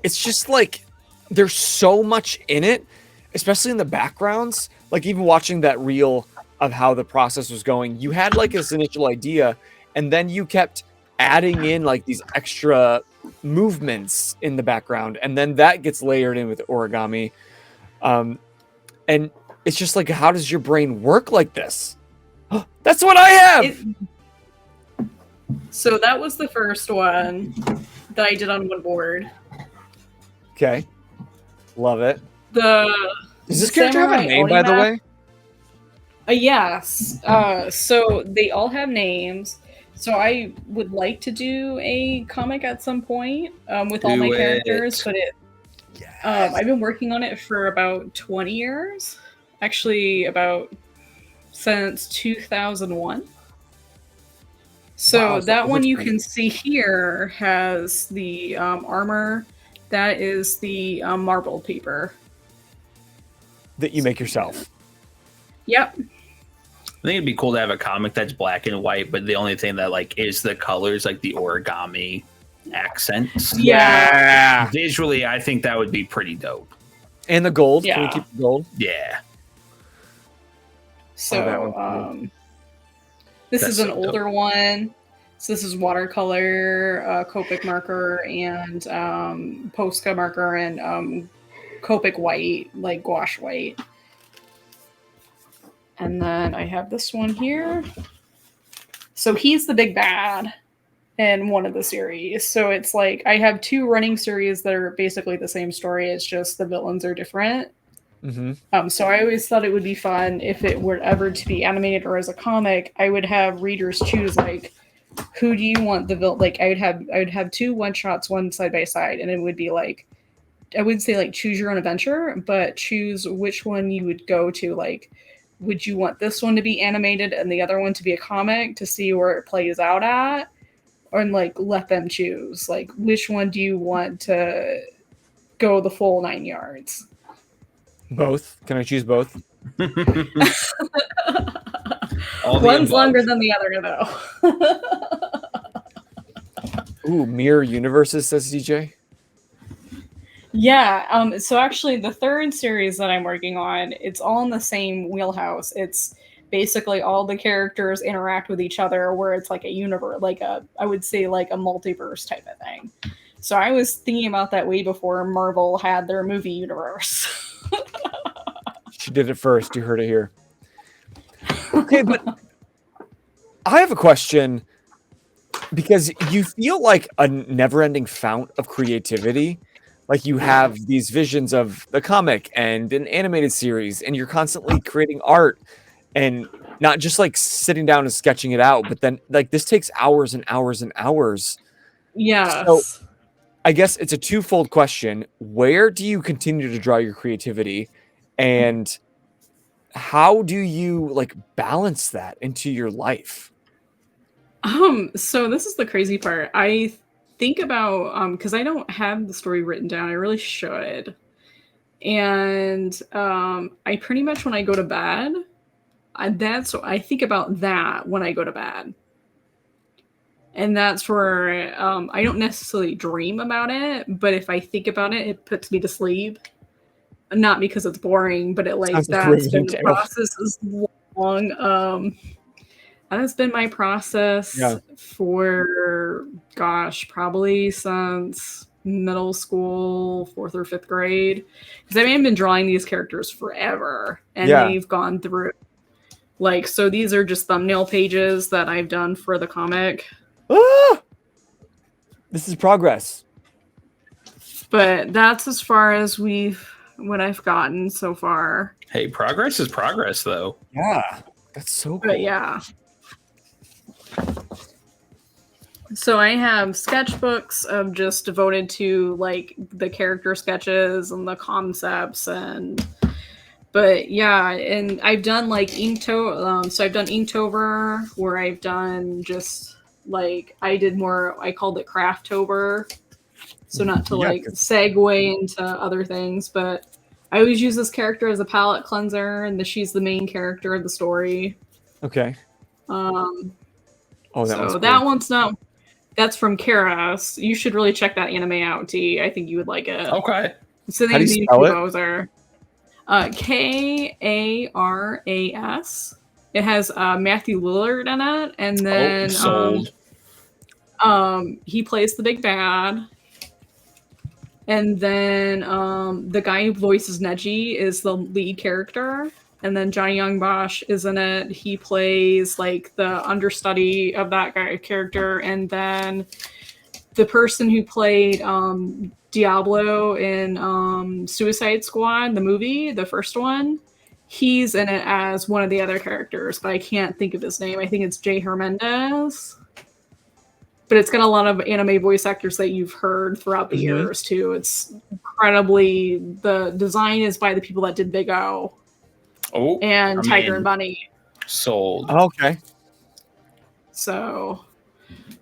just like there's so much in it, especially in the backgrounds. like even watching that reel of how the process was going, you had like this initial idea, and then you kept adding in like these extra movements in the background, and then that gets layered in with origami. And it's just like, how does your brain work like this? That's what I have. So that was the first one that I did on one board. Okay, love it. Does this character have a name, by the way? Yes. So they all have names. So I would like to do a comic at some point with all my characters, but I've been working on it for about 20 years. Actually, since 2001. So wow, that one you can see here has the armor. That is the marble paper that you make yourself. Yep. I think it'd be cool to have a comic that's black and white, but the only thing that like is the colors, like the origami accents. Yeah. Visually, I think that would be pretty dope. And the gold. Yeah. Can we keep the gold? Yeah. So this is an older one. So this is watercolor, Copic marker, and Posca marker, and Copic white, like gouache white. And then I have this one here. So he's the big bad in one of the series. So it's like I have two running series that are basically the same story. It's just the villains are different. Mm-hmm. So I always thought it would be fun if it were ever to be animated or as a comic. I would have readers choose like, who do you want the villain? Like I would have two one shots, one side by side, and it would be like, I wouldn't say like choose your own adventure, but choose which one you would go to. Like, would you want this one to be animated and the other one to be a comic to see where it plays out at? Or like let them choose. Like which one do you want to go the full 9 yards? Both. Can I choose both? One's longer than the other though. Ooh, mirror universes, says DJ. Yeah, so actually the third series that I'm working on, it's all in the same wheelhouse. It's basically all the characters interact with each other where it's like a universe, I would say like a multiverse type of thing. So I was thinking about that way before Marvel had their movie universe. She did it first. You heard it here. Okay, but I have a question, because you feel like a never-ending fount of creativity. Like you have these visions of the comic and an animated series, and you're constantly creating art, and not just like sitting down and sketching it out, but then like this takes hours and hours and hours. Yes. So I guess it's a twofold question. Where do you continue to draw your creativity, and how do you like balance that into your life? So this is the crazy part. I think about because I don't have the story written down. I really should. And I pretty much, when I go to bed, I think about that when I go to bed. And that's where I don't necessarily dream about it, but if I think about it, it puts me to sleep. Not because it's boring, but it like that's been the process is long. That has been my process for probably since middle school, 4th or 5th grade. Because I mean, I've been drawing these characters forever, and they've gone through so these are just thumbnail pages that I've done for the comic. Ah! This is progress. But that's as far as what I've gotten so far. Hey, progress is progress, though. Yeah, that's so cool. But yeah. So I have sketchbooks of just devoted to like the character sketches and the concepts, but yeah, and I've done like Inktober. So I've done Inktober, where I've done just like I called it Crafttober. So not to segue into other things, but I always use this character as a palette cleanser, and she's the main character of the story. Okay. One's not. That's from Karas. You should really check that anime out, T. I think you would like it. Okay. So how do you spell it? Karas. It has Matthew Lillard in it, and then sold. He plays the big bad. And then the guy who voices Neji is the lead character. And then Johnny Young Bosch is in it. He plays like the understudy of that guy character. And then the person who played Diablo in Suicide Squad, the movie, the first one, he's in it as one of the other characters, but I can't think of his name. I think it's Jay Hernandez. But it's got a lot of anime voice actors that you've heard throughout the years too. It's incredibly, the design is by the people that did Big O. Oh, and Tiger and Bunny. Sold. Okay. So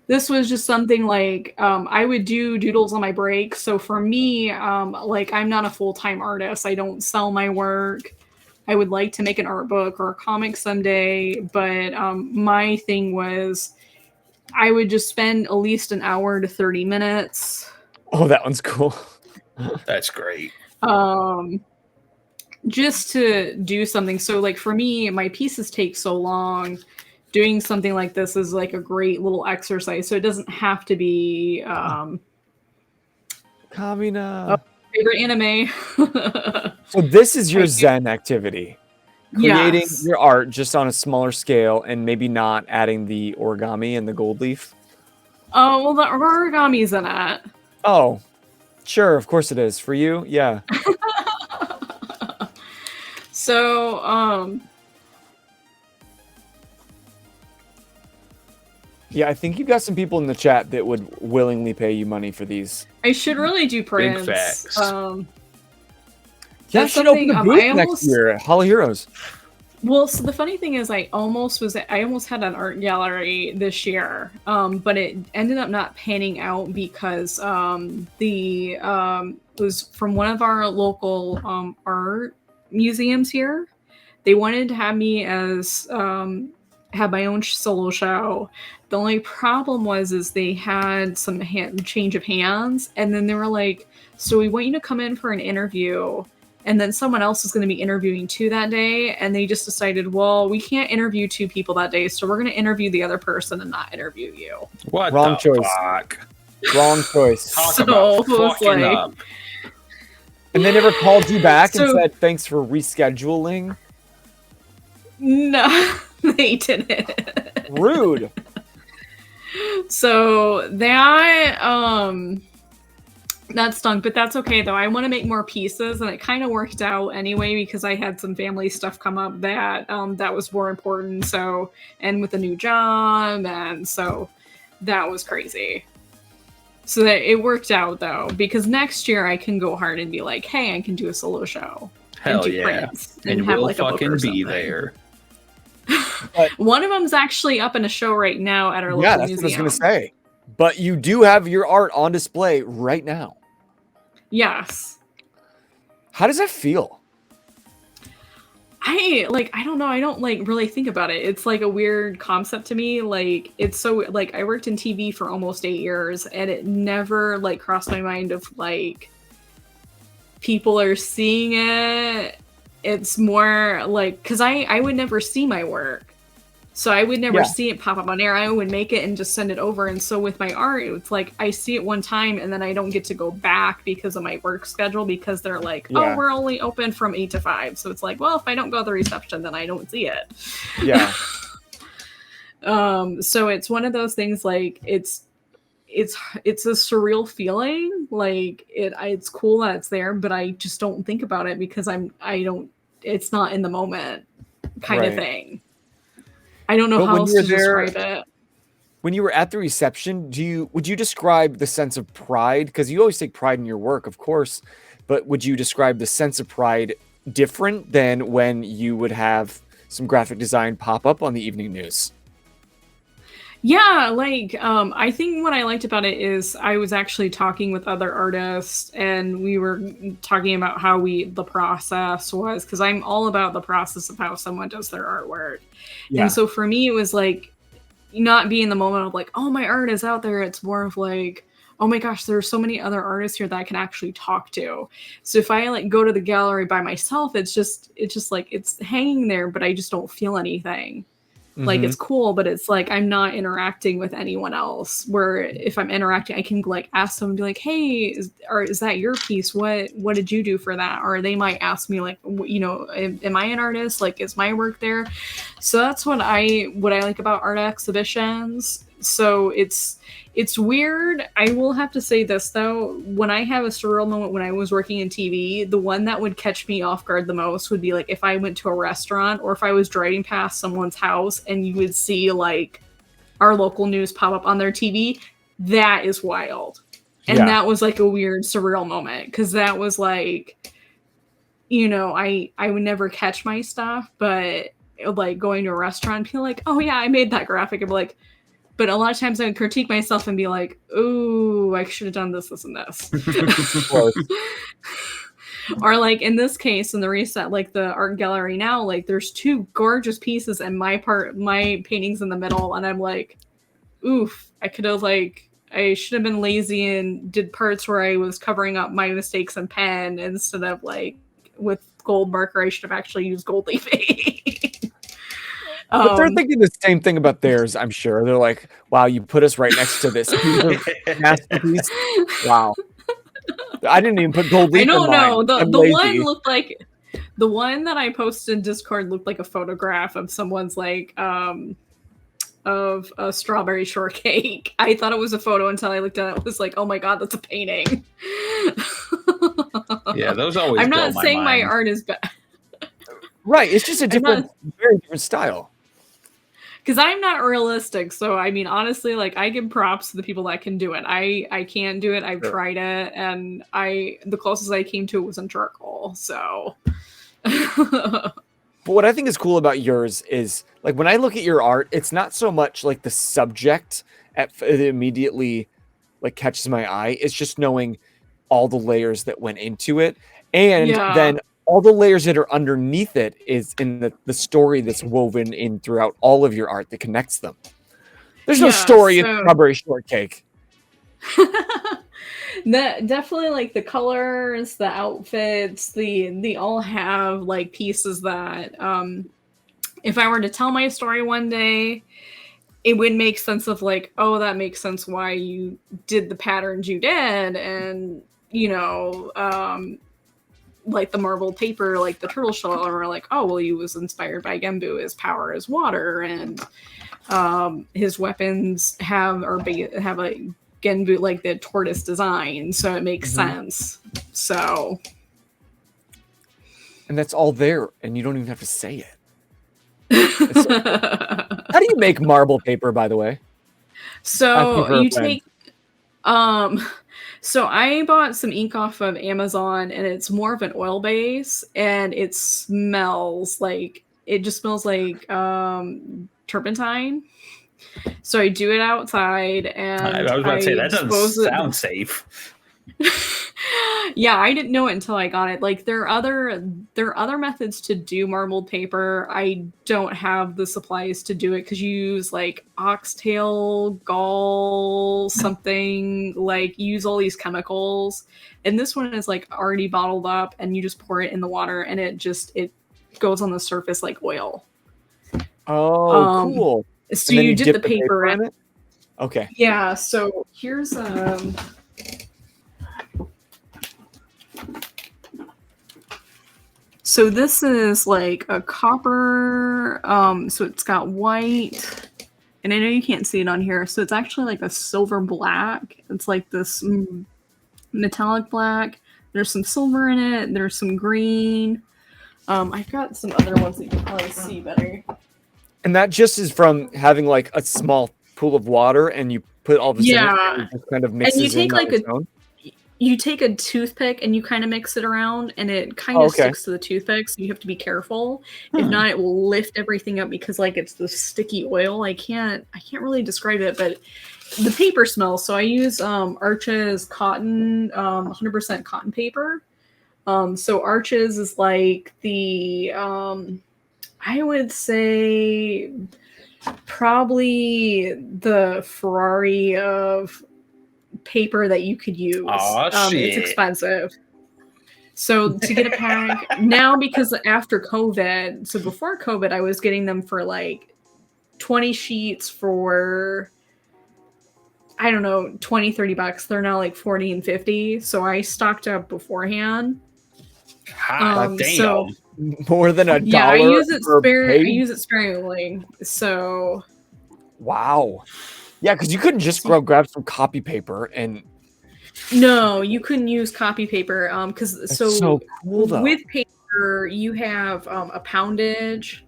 this was just something like I would do doodles on my break. So for me, like I'm not a full-time artist. I don't sell my work. I would like to make an art book or a comic someday, but my thing was I would just spend at least an hour to 30 minutes. Oh, that one's cool. That's great. Just to do something. So like for me, my pieces take so long. Doing something like this is like a great little exercise. So it doesn't have to be Kamina. Favorite anime. So this is your Zen activity. Creating your art just on a smaller scale and maybe not adding the origami and the gold leaf. Oh, well, the origami's in it. Oh, sure. Of course it is. For you, yeah. So, yeah, I think you've got some people in the chat that would willingly pay you money for these. I should really do prints. Big facts. Yeah, I should open the booth next almost, year at Hall of Heroes. Well, so the funny thing is I almost had an art gallery this year, but it ended up not panning out because it was from one of our local art museums here. They wanted to have me as have my own solo show. The only problem is they had some change of hands, and then they were like, so we want you to come in for an interview, and then someone else is going to be interviewing too that day, and they just decided, well, we can't interview two people that day, so we're going to interview the other person and not interview you. What Wrong the choice. Fuck? Wrong choice. Talk So about it was fucking like- up. And they never called you back and So- said thanks for rescheduling. No, they didn't. Rude. So that stunk, but that's okay though. I want to make more pieces, and it kind of worked out anyway because I had some family stuff come up that that was more important. So, and with a new job, and so that was crazy. So that it worked out though, because next year I can go hard and be like, hey, I can do a solo show. Hell and do yeah. prints And have we'll like a book fucking or be something. there. One of them's actually up in a show right now at our local Yeah, that's museum. what I was going to say. But you do have your art on display right now. Yes. How does that feel? I don't know. I don't like really think about it. It's like a weird concept to me. Like it's so like I worked in TV for almost 8 years, and it never like crossed my mind of like people are seeing it. It's more like because I would never see my work, so I would never see it pop up on air. I would make it and just send it over. And so with my art, it's like I see it one time and then I don't get to go back because of my work schedule because they're like, oh, we're only open from 8 to 5. So it's like, well, if I don't go to the reception, then I don't see it. Yeah. So it's one of those things like it's a surreal feeling. Like it's cool that it's there, but I just don't think about it because it's not in the moment kind of thing. I don't know how else to describe it. When you were at the reception, would you describe the sense of pride? Because you always take pride in your work, of course, but would you describe the sense of pride different than when you would have some graphic design pop up on the evening news? Yeah, like I think what I liked about it is I was actually talking with other artists, and we were talking about how the process was, because I'm all about the process of how someone does their artwork. Yeah. And so for me, it was like not be in the moment of like, oh, my art is out there. It's more of like, oh my gosh, there are so many other artists here that I can actually talk to. So if I like go to the gallery by myself, it's just like it's hanging there, but I just don't feel anything. Like it's cool, but it's like I'm not interacting with anyone else. Where if I'm interacting, I can like ask them, be like, "Hey, is that your piece? What did you do for that?" Or they might ask me like, you know, am I an artist? Like, is my work there? So that's what I like about art exhibitions. So it's weird. I will have to say this though, when I have a surreal moment when I was working in TV, the one that would catch me off guard the most would be like if I went to a restaurant or if I was driving past someone's house and you would see like our local news pop up on their TV. That is wild. And that was like a weird surreal moment because that was like, you know, I would never catch my stuff, but like going to a restaurant and be like, oh yeah, I made that graphic. And be like, but a lot of times I would critique myself and be like, "Ooh, I should have done this, this, and this." Or like in this case, in the reset, like the art gallery now, like there's two gorgeous pieces and my painting's in the middle, and I'm like, "Oof, I should have been lazy and did parts where I was covering up my mistakes in pen instead of like with gold marker. I should have actually used gold leafing." But they're thinking the same thing about theirs, I'm sure. They're like, wow, you put us right next to this masterpiece. Wow. I didn't even put gold leaf in mine. I don't know. The one looked like the one that I posted in Discord looked like a photograph of someone's like of a strawberry shortcake. I thought it was a photo until I looked at it. It was like, oh my god, that's a painting. Yeah, those always. I'm not saying my art is bad. Right, it's just a very different style. Because I'm not realistic, so I mean, honestly, like I give props to the people that can do it. I can't do it. I've tried it, and the closest I came to it was in charcoal. So, but what I think is cool about yours is like when I look at your art, it's not so much like the subject that immediately like catches my eye. It's just knowing all the layers that went into it, and then all the layers that are underneath it is in the story that's woven in throughout all of your art that connects them. There's no story in Strawberry Shortcake. Definitely like the colors, the outfits, they all have like pieces that if I were to tell my story one day, it would make sense of like, oh, that makes sense why you did the patterns you did, and you know, like the marbled paper, like the turtle shell, and we're like, oh, well, he was inspired by Genbu. His power is water, and his weapons have a Genbu, like the tortoise design, so it makes sense. So, and that's all there, and you don't even have to say it. How do you make marble paper, by the way? So you take so I bought some ink off of Amazon, and it's more of an oil base, and it smells like turpentine. So I do it outside, and I was about to say that doesn't sound safe. Yeah, I didn't know it until I got it. Like there are other methods to do marbled paper. I don't have the supplies to do it because you use like oxtail, gall, something, like you use all these chemicals. And this one is like already bottled up, and you just pour it in the water, and it goes on the surface like oil. Oh, cool. So you dip the paper in it. Okay. Yeah, so here's so this is like a copper, so it's got white, and I know you can't see it on here, so it's actually like a silver black. It's like this metallic black. There's some silver in it. There's some green. I've got some other ones that you can probably see better. And that just is from having like a small pool of water, and you put all this in it, and it just kind of mixes and you take in like on its own. You take a toothpick and you kind of mix it around, and it kind of sticks to the toothpick, so you have to be careful. If not, it will lift everything up because like it's the sticky oil. I can't really describe it, but the paper smells. So I use Arches cotton, 100% cotton paper. So Arches is like the I would say probably the Ferrari of paper that you could use. Aw, shit. It's expensive. So to get a pack now, because after COVID, so before COVID, I was getting them for like 20 sheets for, I don't know, 20, 30 bucks. They're now like 40 and 50. So I stocked up beforehand. God damn. So More than $1 yeah, I use it per I page? use it sparingly. So Wow. Yeah, because you couldn't just go grab some copy paper and no, you couldn't use copy paper. Because that's so cool though. with paper, you have a poundage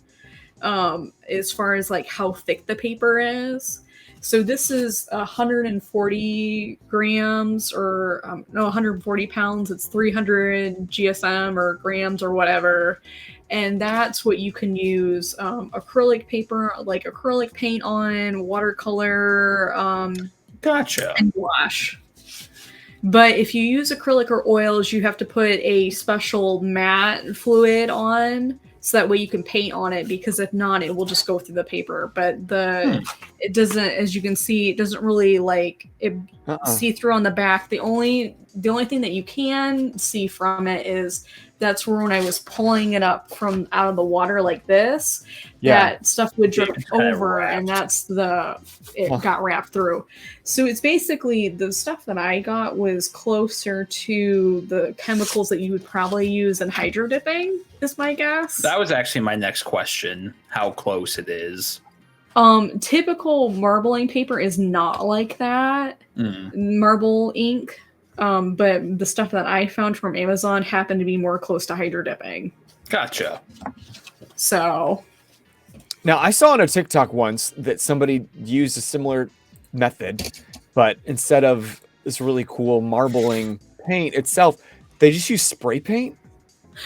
as far as like how thick the paper is. So this is 140 grams or no, 140 pounds. It's 300 GSM or grams or whatever. And that's what you can use acrylic paper, like acrylic paint on, watercolor, Gotcha. and gouache. But if you use acrylic or oils, you have to put a special matte fluid on so that way you can paint on it, because if not, it will just go through the paper. But it doesn't, as you can see, it doesn't really like it see through on the back. The only thing that you can see from it is that's where when I was pulling it up from out of the water like this, that stuff would drip over, and that's it got wrapped through. So it's basically the stuff that I got was closer to the chemicals that you would probably use in hydro dipping, is my guess. That was actually my next question, how close it is. Typical marbling paper is not like that. Marble ink. But the stuff that I found from Amazon happened to be more close to hydro dipping. Gotcha. So now I saw on a TikTok once that somebody used a similar method, but instead of this really cool marbling paint itself, they just use spray paint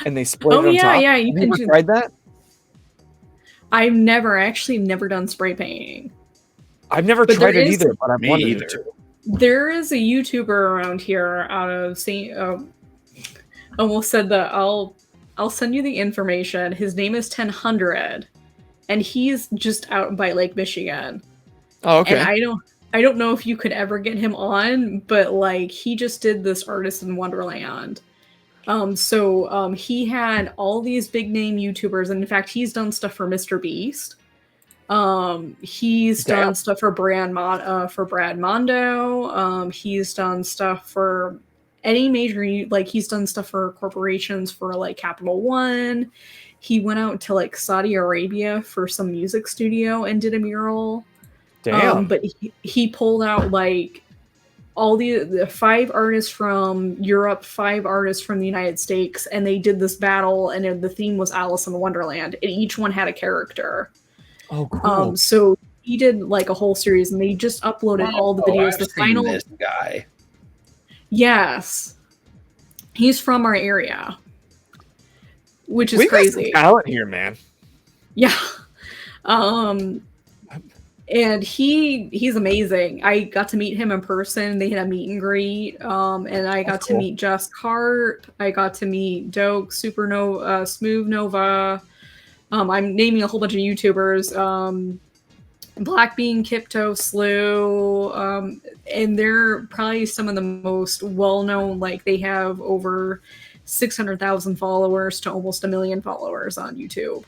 and they spray it on top. Yeah, you can tried that? I've never done spray painting. I've never tried it either, but I've wanted to. There is a YouTuber around here out of almost said that I'll send you the information. His name is 1000, and he's just out by Lake Michigan. Oh, okay. And I don't know if you could ever get him on, but like he just did this Artist in Wonderland. So he had all these big name YouTubers, and in fact, he's done stuff for Mr. Beast. He's done stuff for Brad Mondo. He's done stuff for any major, like he's done stuff for corporations for like Capital One. He went out to like Saudi Arabia for some music studio and did a mural. Damn. But he pulled out like all the 5 artists from Europe, 5 artists from the United States, and they did this battle, and the theme was Alice in Wonderland, and each one had a character. Oh, cool. So he did like a whole series, and they just uploaded all the videos. I've seen this guy. Yes, he's from our area, which is We've crazy. got some talent here, man. Yeah. And he's amazing. I got to meet him in person. They had a meet and greet. And I got to meet Jess Cart. I got to meet Doke, Supernova, Smooth Nova. I'm naming a whole bunch of YouTubers. Black Bean, Kipto, Slew. And they're probably some of the most well-known. Like they have over 600,000 followers to almost 1 million followers on YouTube.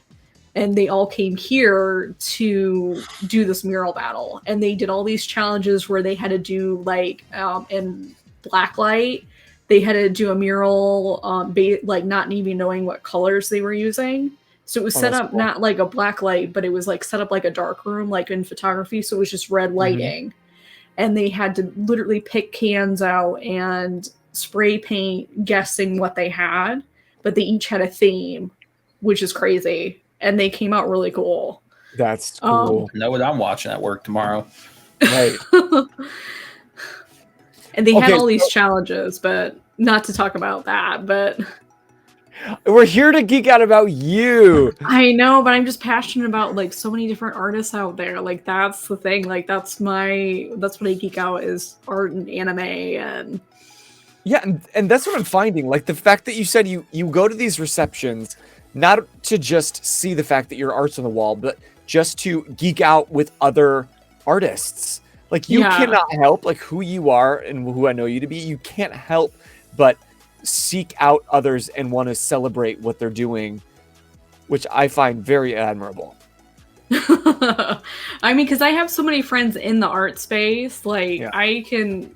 And they all came here to do this mural battle. And they did all these challenges where they had to do like in blacklight, they had to do a mural like not even knowing what colors they were using. So it was set up not like a black light, but it was like set up like a dark room, like in photography. So it was just red lighting. And they had to literally pick cans out and spray paint, guessing what they had. But they each had a theme, which is crazy. And they came out really cool. That's cool. Know what I'm watching at work tomorrow. Right. And they had all these challenges, but not to talk about that, but we're here to geek out about you. I know, but I'm just passionate about like so many different artists out there. Like that's the thing. Like that's what I geek out is art and anime and yeah, and that's what I'm finding. Like the fact that you said you go to these receptions not to just see the fact that your art's on the wall, but just to geek out with other artists. Like you Yeah. cannot help like who you are and who I know you to be. You can't help but seek out others and want to celebrate what they're doing, which I find very admirable. I mean, because I have so many friends in the art space, like Yeah. I can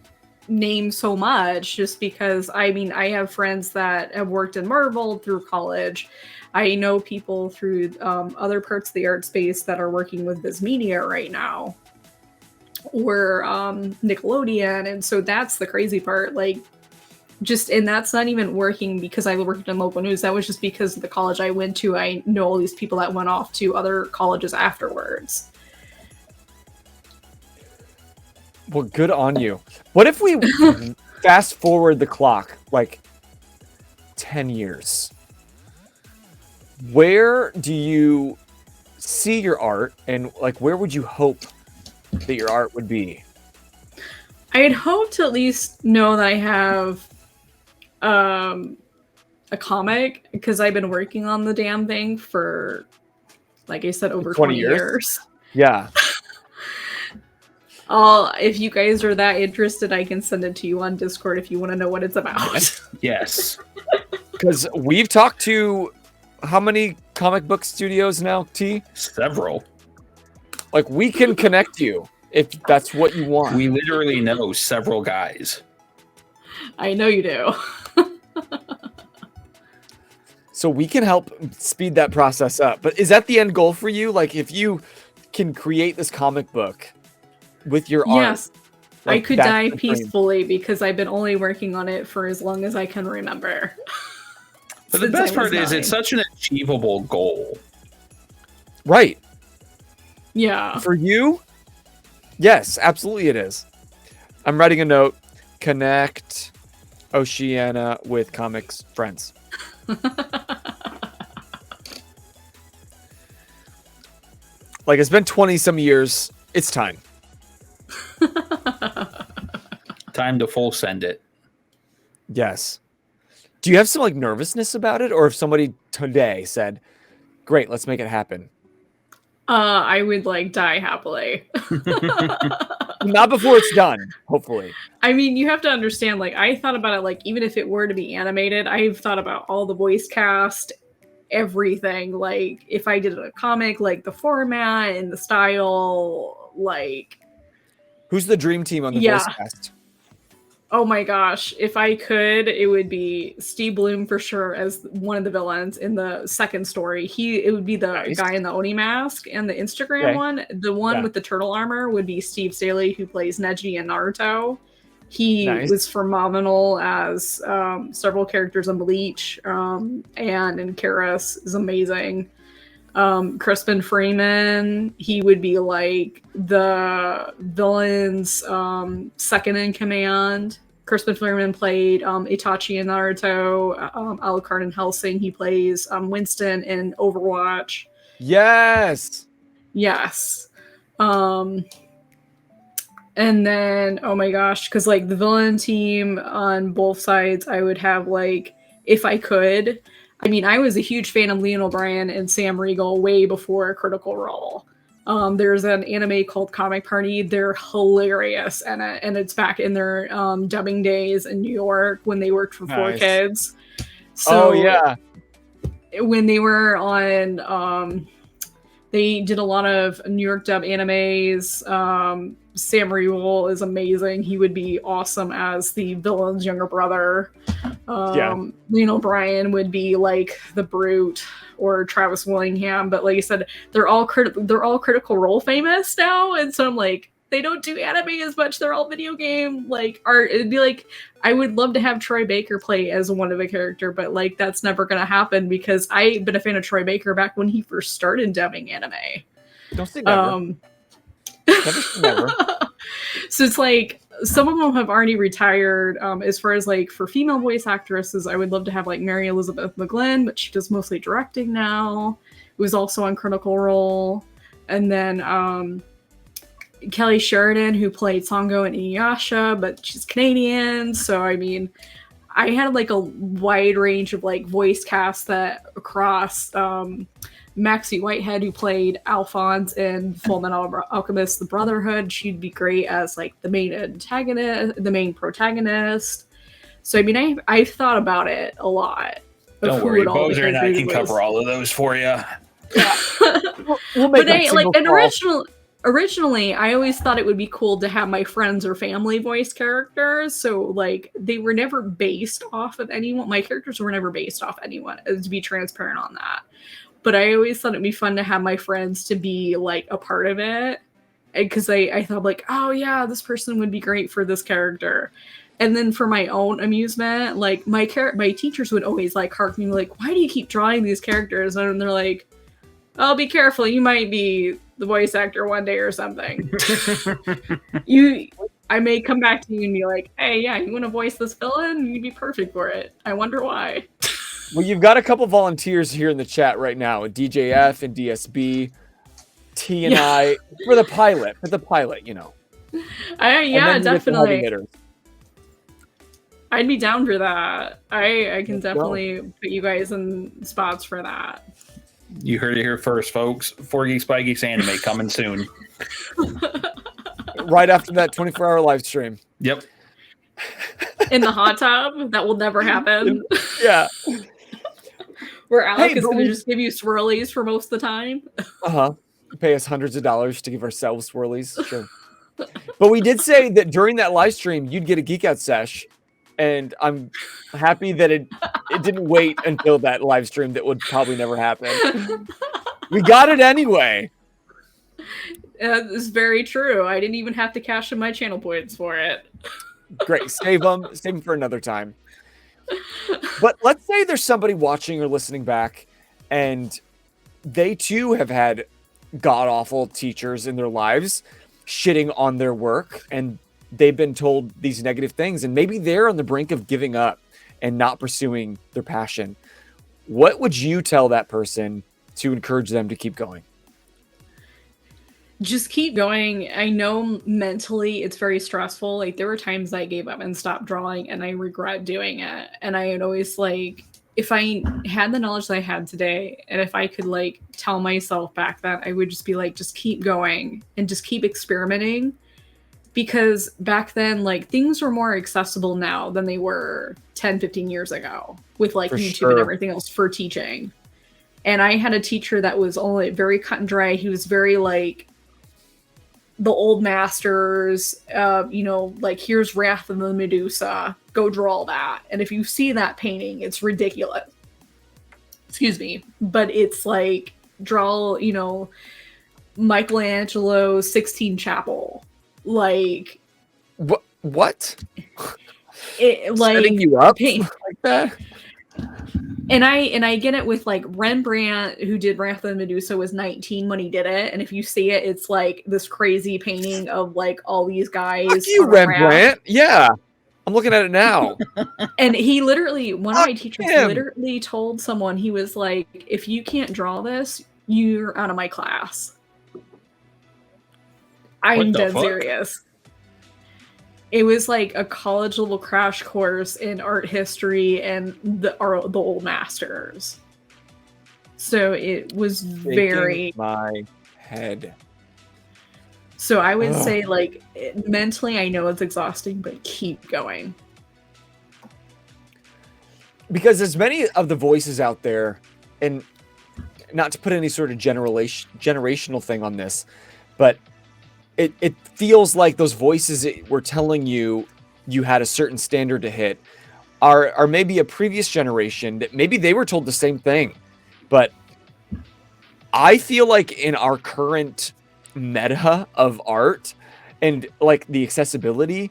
name so much just because I mean, I have friends that have worked in Marvel through college. I know people through other parts of the art space that are working with Viz Media right now or Nickelodeon. And so that's the crazy part. Like, just and that's not even working because I worked in local news. That was just because of the college I went to. I know all these people that went off to other colleges afterwards. Well, good on you. What if we fast forward the clock like 10 years? Where do you see your art and like where would you hope that your art would be? I'd hope to at least know that I have a comic because I've been working on the damn thing for, like I said, over 20 years. Yeah. If you guys are that interested, I can send it to you on Discord if you want to know what it's about. Yes. Because we've talked to how many comic book studios now, T? Several. Like we can connect you if that's what you want. We literally know several guys. I know you do. So we can help speed that process up. But is that the end goal for you? Like if you can create this comic book with your art. Yes. Like, I could that's die the dream. peacefully because I've been only working on it for as long as I can remember. But the Since I best was part is 9. it's such an achievable goal. Right. Yeah. For you? Yes, absolutely it is. I'm writing a note. Connect Oceana with comics friends. Like it's been 20 some years. It's time. Time to full send it. Yes. Do you have some like nervousness about it? Or if somebody today said, great, let's make it happen. I would like die happily. Not before it's done, hopefully. I mean, you have to understand, like, I thought about it, like, even if it were to be animated, I've thought about all the voice cast, everything. Like, if I did a comic, like, the format and the style, like... Who's the dream team on the Yeah. voice cast? Oh my gosh, if I could, it would be Steve Bloom for sure as one of the villains in the second story. It would be the Nice. guy in the Oni mask, and the Instagram Okay. one, the one Yeah. with the turtle armor would be Steve Staley, who plays Neji in Naruto. He Nice. was phenomenal as several characters in Bleach, and in Karis is amazing. Crispin Freeman, he would be like the villain's second in command. Crispin Freeman played Itachi in Naruto. Alucard in Hellsing, he plays Winston in Overwatch. Yes. Yes. And then, oh my gosh, because like the villain team on both sides, I would have like, if I could. I mean, I was a huge fan of Leon O'Brien and Sam Riegel way before Critical Role. There's an anime called Comic Party. They're hilarious, and it's back in their dubbing days in New York when they worked for Nice. 4Kids. So Oh yeah. when they were on, they did a lot of New York dub animes. Sam Riegel is amazing. He would be awesome as the villain's younger brother. Leon O'Brien would be like the Brute or Travis Willingham, but like I said, they're all Critical Role famous now, and so I'm like, they don't do anime as much. They're all video game like art. It'd be like I would love to have Troy Baker play as one of a character, but like that's never gonna happen because I've been a fan of Troy Baker back when he first started dubbing anime. Don't say never. Never say never. So it's like some of them have already retired. As far as like for female voice actresses, I would love to have like Mary Elizabeth McGlynn, but she does mostly directing now. Who's also on Critical Role, and then Kelly Sheridan, who played Songo and Inuyasha, but she's Canadian. So I mean, I had like a wide range of like voice casts that across Maxie Whitehead, who played Alphonse in Fullmetal Alchemist: The Brotherhood. She'd be great as like the main antagonist, the main protagonist. So I mean, I've thought about it a lot. Don't worry, Bozer and I can cover all of those for you. Yeah. We'll make Originally, I always thought it would be cool to have my friends or family voice characters. So, like, they were never based off of anyone. My characters were never based off anyone, to be transparent on that. But I always thought it'd be fun to have my friends to be, like, a part of it. Because I thought, like, oh, yeah, this person would be great for this character. And then for my own amusement, like, my teachers would always, like, hark me, like, why do you keep drawing these characters? And they're like, oh, be careful. You might be the voice actor one day or something. I may come back to you and be like, hey, yeah, you want to voice this villain? You'd be perfect for it. I wonder why. Well, you've got a couple volunteers here in the chat right now, DJF and DSB, T and I, for the pilot, you know. Yeah, definitely. I'd be down for that. I can definitely put you guys in spots for that. You heard it here first, folks. 4 Geeks by Geeks anime coming soon. Right after that 24-hour live stream. Yep. In the hot tub? That will never happen. Yeah. Where Alec is going to just give you swirlies for most of the time. Uh-huh. Pay us hundreds of dollars to give ourselves swirlies. Sure. But we did say that during that live stream, you'd get a Geek Out sesh. And I'm happy that it didn't wait until that live stream that would probably never happen. We got it anyway. It's very true. I didn't even have to cash in my channel points for it. Great. Save them for another time. But let's say there's somebody watching or listening back and they too have had god-awful teachers in their lives shitting on their work, and they've been told these negative things, and maybe they're on the brink of giving up and not pursuing their passion. What would you tell that person to encourage them to keep going? Just keep going. I know mentally it's very stressful. Like, there were times I gave up and stopped drawing and I regret doing it. And I would always, like, if I had the knowledge that I had today, and if I could, like, tell myself back then, I would just be like, just keep going and just keep experimenting. Because back then, like, things were more accessible now than they were 10, 15 years ago with, like, For YouTube sure. and everything else for teaching. And I had a teacher that was only very cut and dry. He was very, like, the old masters, like, here's Wrath of the Medusa. Go draw that. And if you see that painting, it's ridiculous. Excuse me. But it's, like, draw, Michelangelo's Sixtine Chapel. Like, what? It, like, setting you up like that? And I get it with, like, Rembrandt, who did Wrath of the Medusa, was 19 when he did it, and if you see it, it's like this crazy painting of, like, all these guys. Fuck you, Rembrandt. Yeah, I'm looking at it now. And he literally, one of my teachers literally told someone, he was like, if you can't draw this, you're out of my class. I'm dead serious. It was like a college level crash course in art history and the old masters. So it was very my head. So I would say, like, mentally, I know it's exhausting, but keep going. Because as many of the voices out there, and not to put any sort of generational thing on this, but it feels like those voices that were telling you had a certain standard to hit are maybe a previous generation that maybe they were told the same thing. But I feel like in our current meta of art and, like, the accessibility,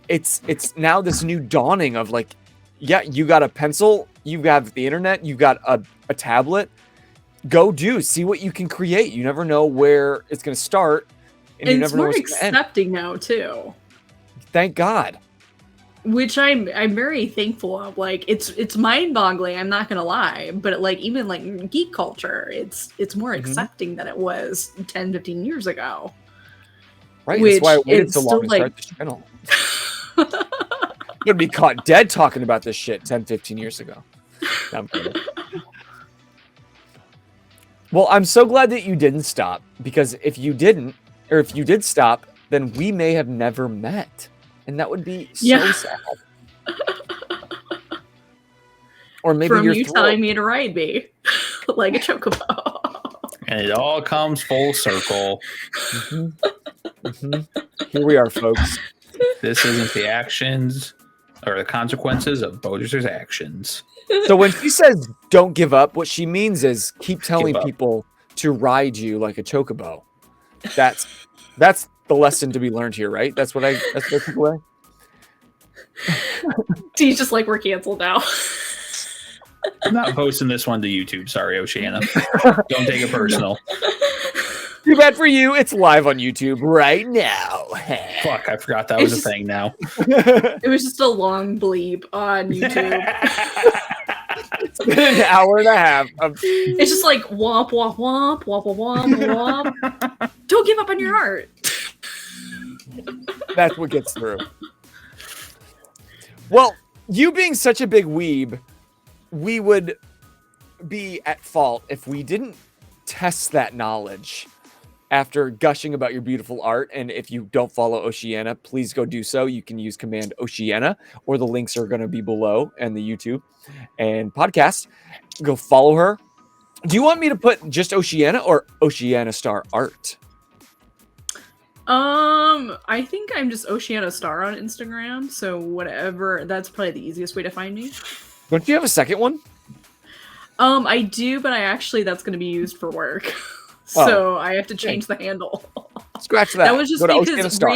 it's now this new dawning of, like, yeah, you got a pencil, you have the internet, you got a tablet, go see what you can create. You never know where it's going to start. And you it's never know more where it's accepting now too. Thank God. Which I'm very thankful of. Like, it's mind-boggling, I'm not gonna lie, but, like, even, like, geek culture, it's more accepting than it was 10, 15 years ago. Right, that's why I waited so long to start this channel. You'd be caught dead talking about this shit 10, 15 years ago. No, I'm kidding. Well, I'm so glad that you didn't stop, because if you didn't, or if you did stop, then we may have never met. And that would be so sad. Or maybe From you're you thrilled. telling me to ride me like a chocobo. And it all comes full circle. Here we are, folks. This isn't the actions or the consequences of Bodger's actions. So when she says don't give up, what she means is keep telling Give up. people to ride you like a chocobo. That's the lesson to be learned here, right? That's what I took away. He's just like, we're canceled now. I'm not posting this one to YouTube. Sorry, Oceana. Don't take it personal. Too bad for you. It's live on YouTube right now. Fuck, I forgot that was a thing now. It was just a long bleep on YouTube. It's been an hour and a half. It's just like womp womp womp womp womp womp. Don't give up on your art. That's what gets through. Well, you being such a big weeb, we would be at fault if we didn't test that knowledge after gushing about your beautiful art. And if you don't follow Oceana, please go do so. You can use command Oceana, or the links are going to be below and the YouTube and podcast. Go follow her. Do you want me to put just Oceana or Oceana Star art? I think I'm just Oceana Star on Instagram, so whatever. That's probably the easiest way to find me. Don't you have a second one? I do, but that's going to be used for work. So I have to change the handle. Scratch that. That was just Go to Oceana because Star.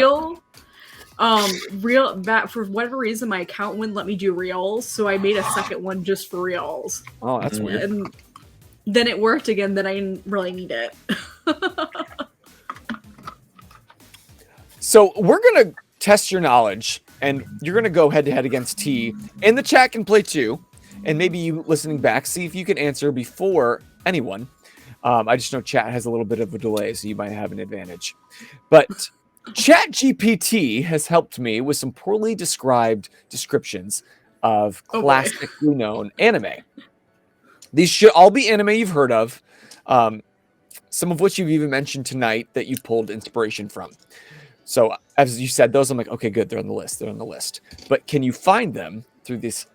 that for whatever reason my account wouldn't let me do reels, so I made a second one just for reels. Oh, that's weird. And then it worked again. Then I didn't really need it. So we're gonna test your knowledge, and you're gonna go head to head against T. And the chat can play too, and maybe you listening back, see if you can answer before anyone. I just know chat has a little bit of a delay, so you might have an advantage. But ChatGPT has helped me with some poorly described descriptions of classically known anime. These should all be anime you've heard of, some of which you've even mentioned tonight that you pulled inspiration from. So as you said those, I'm like, okay, good, they're on the list. They're on the list. But can you find them through these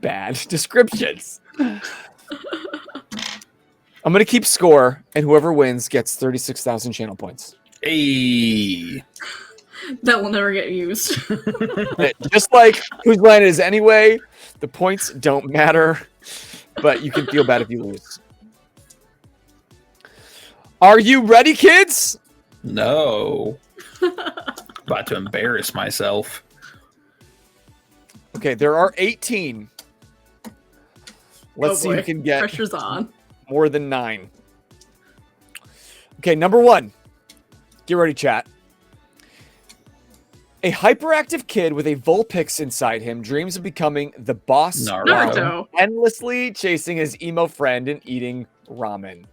bad descriptions? I'm going to keep score, and whoever wins gets 36,000 channel points. Hey. That will never get used. Just like whose line it is anyway, the points don't matter, but you can feel bad if you lose. Are you ready, kids? No. About to embarrass myself. Okay, there are 18. Let's see who can get Pressure's on. more than 9. Okay, number 1. Get ready, chat. A hyperactive kid with a Vulpix inside him dreams of becoming the boss Naruto. while endlessly chasing his emo friend and eating ramen.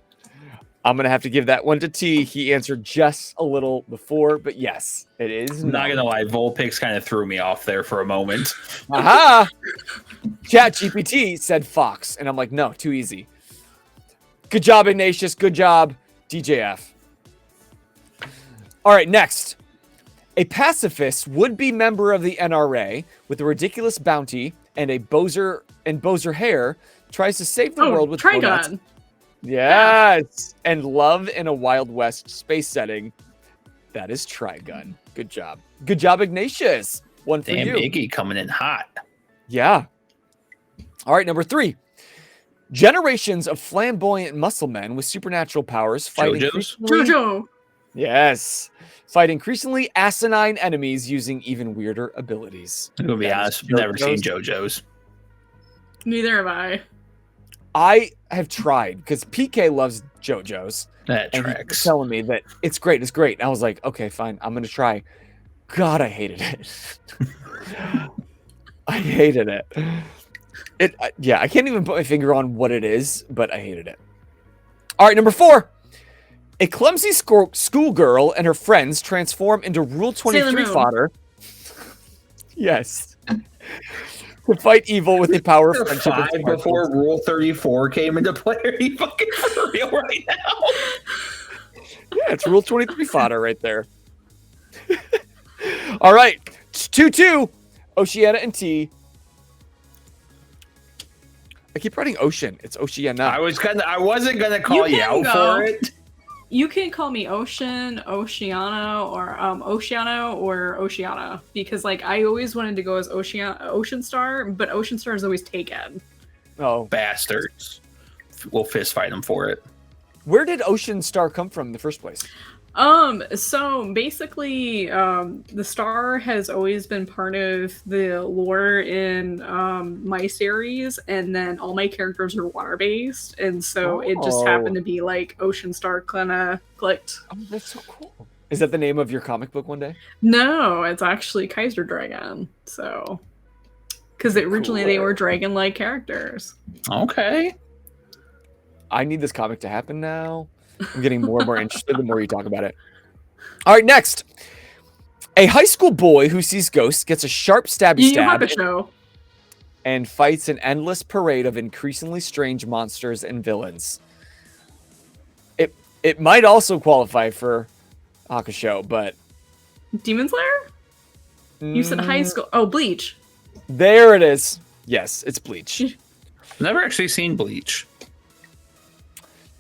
I'm going to have to give that one to T. He answered just a little before, but yes, it is. Not going to lie, Vulpix kind of threw me off there for a moment. Aha! ChatGPT said Fox, and I'm like, no, too easy. Good job, Ignatius. Good job, DJF. All right, next. A pacifist would-be member of the NRA with a ridiculous bounty and a Bowser hair tries to save the world with donuts. Trigon. Yes, and love in a Wild West space setting. That is Trigun. Good job. Good job, Ignatius. One for Damn, you. Iggy coming in hot. Yeah. All right, number 3. Generations of flamboyant muscle men with supernatural powers fight JoJo. Yes. Fight increasingly asinine enemies using even weirder abilities. I'm going to be honest, I've never seen JoJo's. Neither have I. I have tried because PK loves JoJo's. That and tracks. he's telling me that it's great. It's great. And I was like, okay, fine. I'm going to try. God, I hated it. I hated it. Yeah, I can't even put my finger on what it is, but I hated it. All right, number 4. A clumsy schoolgirl and her friends transform into Rule 23 fodder. Yes. to fight evil with a power of friendship. and 5 smartness. before Rule 34 came into play. Are you fucking for real right now? Yeah, it's Rule 23 fodder right there. All right, 2-2. Oceana and T. I keep writing ocean. It's Oceana. I wasn't gonna call you out for it. You can call me Ocean, Oceana, or Oceana, because like I always wanted to go as Ocean Star, but Ocean Star is always taken. Oh, Bastards. We'll fist fight them for it. where did Ocean Star come from in the first place? So basically, the star has always been part of the lore in my series, and then all my characters are water-based, and so it just happened to be like Ocean Star kind of clicked. Oh, that's so cool. Is that the name of your comic book one day? No, it's actually Kaiser Dragon. So, because originally they were dragon-like characters. Okay. I need this comic to happen now. I'm getting more and more interested the more you talk about it. All right, next. A high school boy who sees ghosts gets a sharp stabby stab and fights an endless parade of increasingly strange monsters and villains. It might also qualify for Hakusho, but... Demon Slayer? You said high school. Oh, Bleach. There it is. Yes, it's Bleach. Never actually seen Bleach.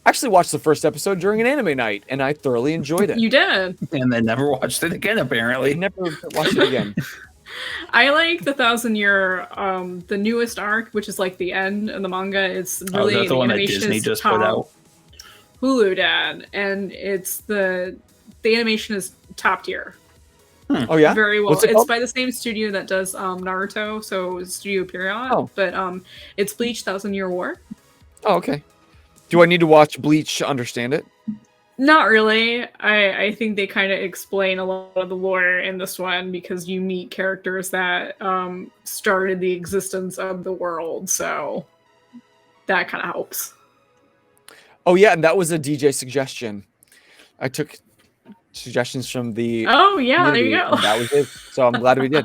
Actually watched the first episode during an anime night, and I thoroughly enjoyed it. You did. And then never watched it again, apparently. I never watched it again. I like the 1,000-year, the newest arc, which is like the end of the manga. It's really that's the one that Disney just put out. Hulu dad, and it's the animation is top tier. Oh yeah, very well. What's it It's called? by the same studio that does Naruto, so Studio Period. Oh. But it's Bleach 1,000-Year War. Oh, okay. Do I need to watch Bleach to understand it? Not really. I think they kind of explain a lot of the lore in this one because you meet characters that started the existence of the world, so that kind of helps. Oh yeah, and that was a DJ suggestion. I took suggestions from the. Oh yeah, there you go. And that was it. So I'm glad we did.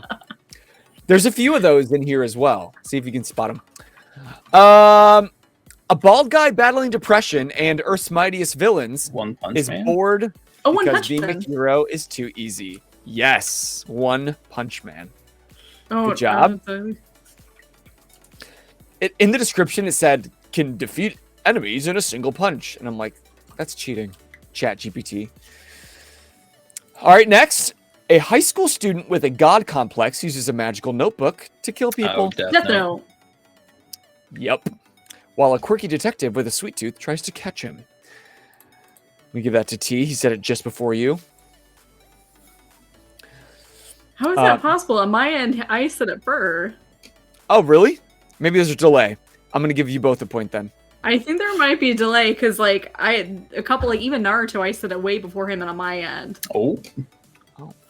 There's a few of those in here as well. See if you can spot them. A bald guy battling depression and Earth's mightiest villains One Punch is Man. bored One because Punch being a Man. hero is too easy. Yes, One Punch Man. Oh, Good job. In the description, it said, can defeat enemies in a single punch. And I'm like, that's cheating. Chat GPT. All right, next. A high school student with a god complex uses a magical notebook to kill people. Oh, Death Note. Yep. While a quirky detective with a sweet tooth tries to catch him. We give that to T. He said it just before you. How is that possible? On my end, I said it first. Oh, really? Maybe there's a delay. I'm going to give you both a point then. I think there might be a delay because, like, even Naruto, I said it way before him and on my end. Oh.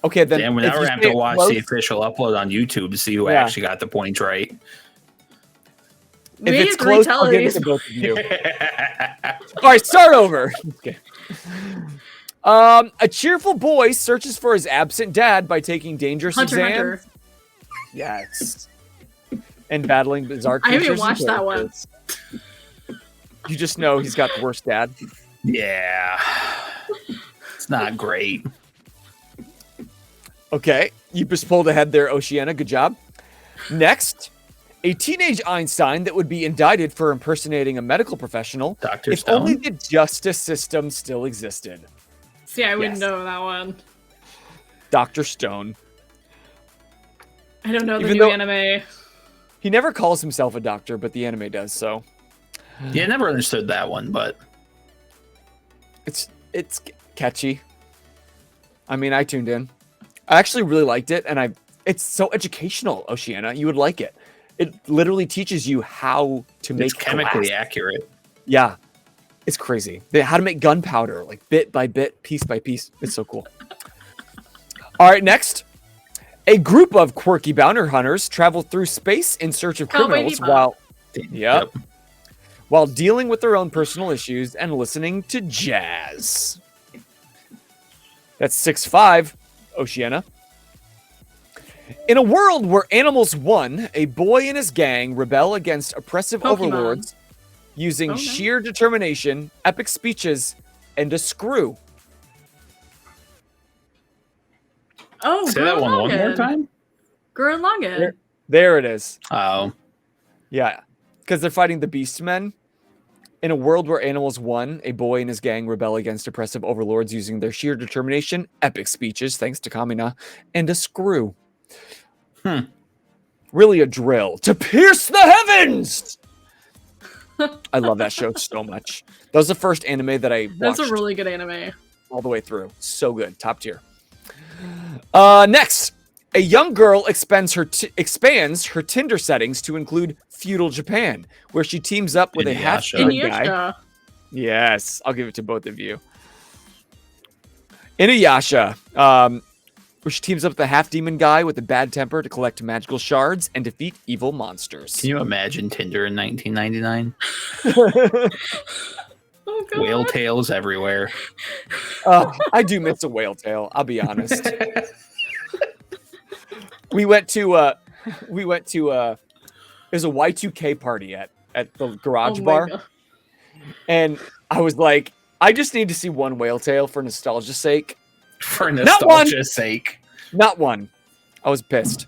Okay, then. Damn, we if never you have say to it watch close- the official upload on YouTube to see who Yeah. actually got the points right. If We it's have to close, retell I'll give it these. to both of you. All right, start over. Okay. A cheerful boy searches for his absent dad by taking dangerous Hunter exams. Hunter. Yes. And battling bizarre I creatures. haven't and watched that one. characters. You just know he's got the worst dad. Yeah. It's not great. Okay, you just pulled ahead there, Oceana. Good job. Next, a teenage Einstein that would be indicted for impersonating a medical professional Dr. if Stone? only the justice system still existed. See, I wouldn't Yes. know that one. Dr. Stone. I don't know the Even new though- anime. He never calls himself a doctor, but the anime does, so Yeah, I never understood that one, but it's catchy. I mean, I tuned in. I actually really liked it, and it's so educational, Oceana. You would like it. It literally teaches you how to make it's chemically glass. accurate. Yeah, it's crazy. How to make gunpowder, like bit by bit, piece by piece. It's so cool. All right, next. A group of quirky bounty hunters travel through space in search of Cowboy criminals Bebop. while dealing with their own personal issues and listening to jazz. That's 6-5, Oceana. In a world where animals won, a boy and his gang rebel against oppressive Pokemon. overlords using Oh, no. sheer determination, epic speeches, and a screw. Oh, Say that one more Gurren time. Gurren Lagann. There it is. Oh, Yeah, because they're fighting the Beastmen. In a world where animals won, a boy and his gang rebel against oppressive overlords using their sheer determination, epic speeches, thanks to Kamina, and a screw. Really a drill to pierce the heavens! I love that show so much. That was the first anime that I watched That's a really good anime. all the way through. So good. Top tier. Next, a young girl expands her Tinder settings to include feudal Japan, where she teams up with a half-demon guy. Inuyasha. Yes, I'll give it to both of you. Inuyasha, where she teams up with a half-demon guy with a bad temper to collect magical shards and defeat evil monsters. can you imagine Tinder in 1999? Oh, God. Whale tails everywhere. I do miss a whale tail, I'll be honest. we went to there's a Y2K party at the garage Oh my bar. God. And I was like, I just need to see one whale tail for nostalgia's sake. For one. nostalgia's sake. Not one. I was pissed.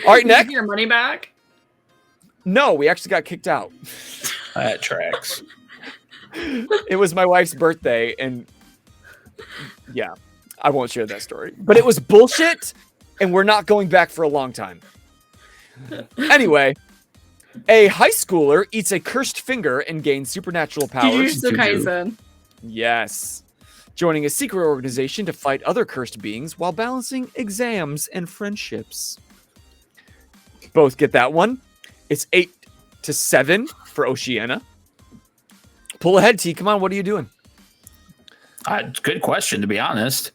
All right, Did you next. get your money back? No, we actually got kicked out. That tracks. It was my wife's birthday, and yeah, I won't share that story. But it was bullshit, and we're not going back for a long time. Anyway, a high schooler eats a cursed finger and gains supernatural powers. Jujutsu Kaisen. Yes. Joining a secret organization to fight other cursed beings while balancing exams and friendships. Both get that one. It's 8-7 for Oceana. Pull ahead, T. Come on, what are you doing? Good question, to be honest.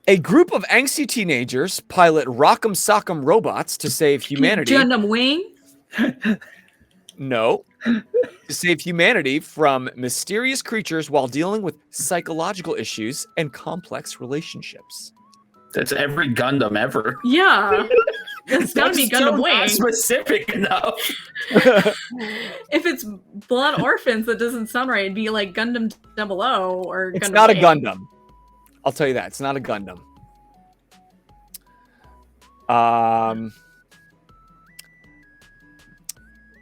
A group of angsty teenagers pilot Rock'em Sock'em robots to save humanity. Gundam Wing. No. To save humanity from mysterious creatures while dealing with psychological issues and complex relationships. That's every Gundam ever. Yeah. It's gotta be Still Gundam not Wing. specific enough. If it's Blood Orphans, that doesn't sound right. It'd be like Gundam 00 or It's Gundam not a Wing. Gundam. I'll tell you that. It's not a Gundam.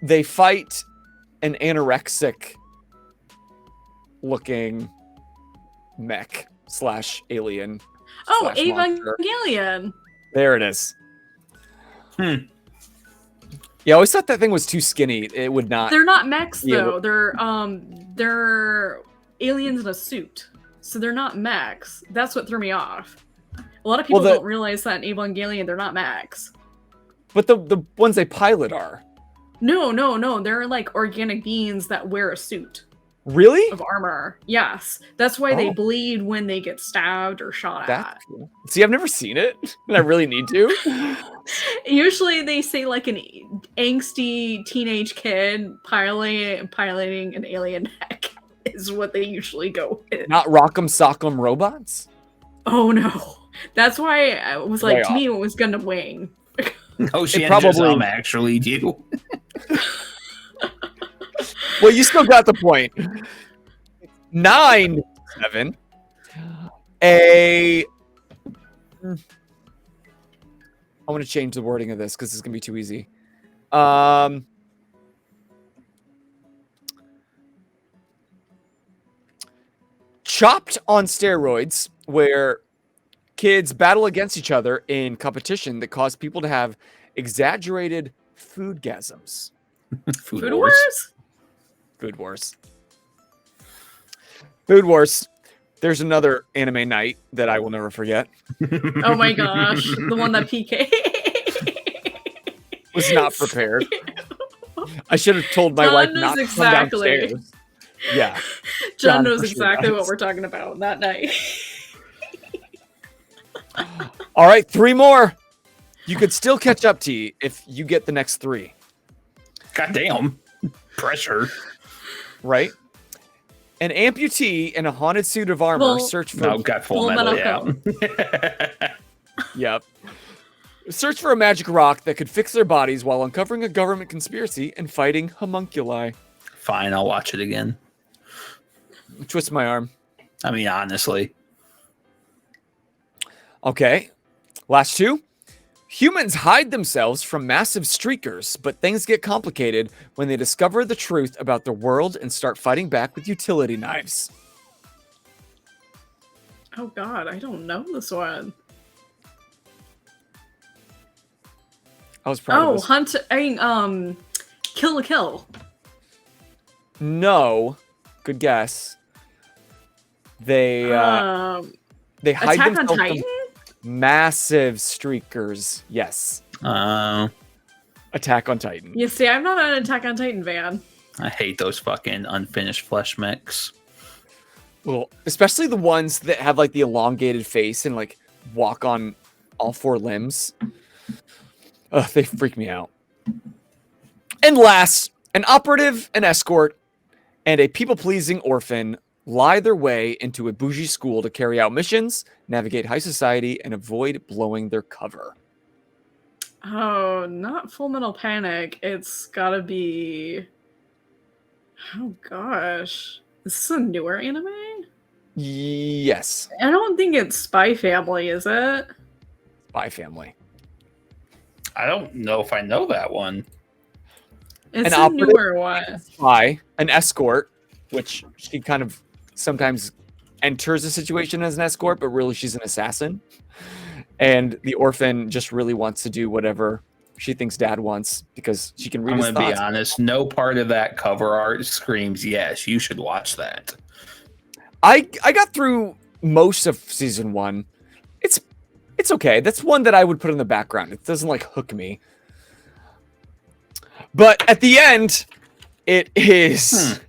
They fight an anorexic looking mech / alien. Oh, / monster. Evangelion. There it is. Yeah, I always thought that thing was too skinny. It would not. They're not mechs Yeah, though. They're aliens in a suit. So they're not mechs. That's what threw me off. A lot of people don't realize that in Evangelion they're not mechs. But the ones they pilot are. No. They're like organic beings that wear a suit Really? of armor. Yes. That's why they Oh. bleed when they get stabbed or shot That's at. cool. See, I've never seen it, and I really need to. Usually they say like an angsty teenage kid piloting an alien mech is what they usually go with. Not Rock'em Sock'em robots? Oh no. That's why I was like, Way to me it was Gundam Wing. Oceana probably- actually do. Well, you still got the point. 9-7. I want to change the wording of this because it's gonna be too easy. Chopped on steroids, where kids battle against each other in competition that cause people to have exaggerated foodgasms. Food Wars? Food Wars. Food Wars. There's another anime night that I will never forget. Oh my gosh. The one that PK Was not prepared. I should have told my John wife knows not to exactly. come downstairs. Yeah. John John knows for sure exactly does. what we're talking about that night. All right, 3 more. You could still catch up, T, if you get the next 3. God damn. Pressure. Right? An amputee in a haunted suit of armor Well- search for No, got full Full metal. Metal Yeah. Yep. Search for a magic rock that could fix their bodies while uncovering a government conspiracy and fighting homunculi. Fine, I'll watch it again. Twist my arm. I mean, honestly. Okay. Last two. Humans hide themselves from massive streakers, but things get complicated when they discover the truth about the world and start fighting back with utility knives. Oh God, I don't know this one. I was proud of this. Kill la Kill. No. Good guess. They hide Attack on themselves Titan? from massive streakers. Yes. Attack on Titan. You see, I'm not an Attack on Titan fan. I hate those fucking unfinished flesh mechs. Well, especially the ones that have like the elongated face and like walk on all four limbs. Ugh, they freak me out. And last, an operative, an escort, and a people-pleasing orphan lie their way into a bougie school to carry out missions, navigate high society, and avoid blowing their cover. Oh, not Full Metal Panic. It's gotta be... Oh gosh. Is this a newer anime? Yes. I don't think it's Spy Family, is it? Spy Family. I don't know if I know that one. It's An a operative, newer one. Spy, an escort, which she kind of sometimes enters a situation as an escort, but really she's an assassin. And the orphan just really wants to do whatever she thinks dad wants because she can read I'm his going to be thoughts. honest. No part of that cover art screams, yes, you should watch that. I got through most of season 1. It's okay. That's one that I would put in the background. It doesn't like hook me. But at the end, it is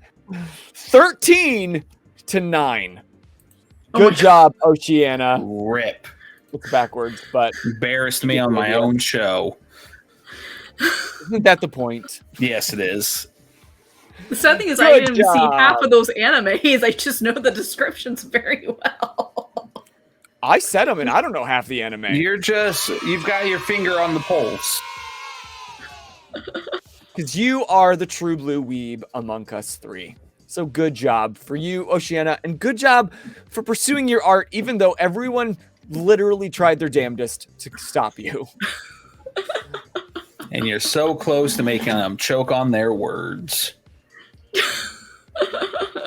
13-9. Good job, Oceana. Rip. It's backwards, but Embarrassed me on my own show. isn't that the point? Yes, it is. The sad thing is Good I didn't even see job. half of those animes. I just know the descriptions very well. I said them, and I don't know half the anime. You've got your finger on the pulse. Because you are the true blue weeb among us three. So good job for you, Oceana, and good job for pursuing your art, even though everyone literally tried their damnedest to stop you. And you're so close to making them choke on their words.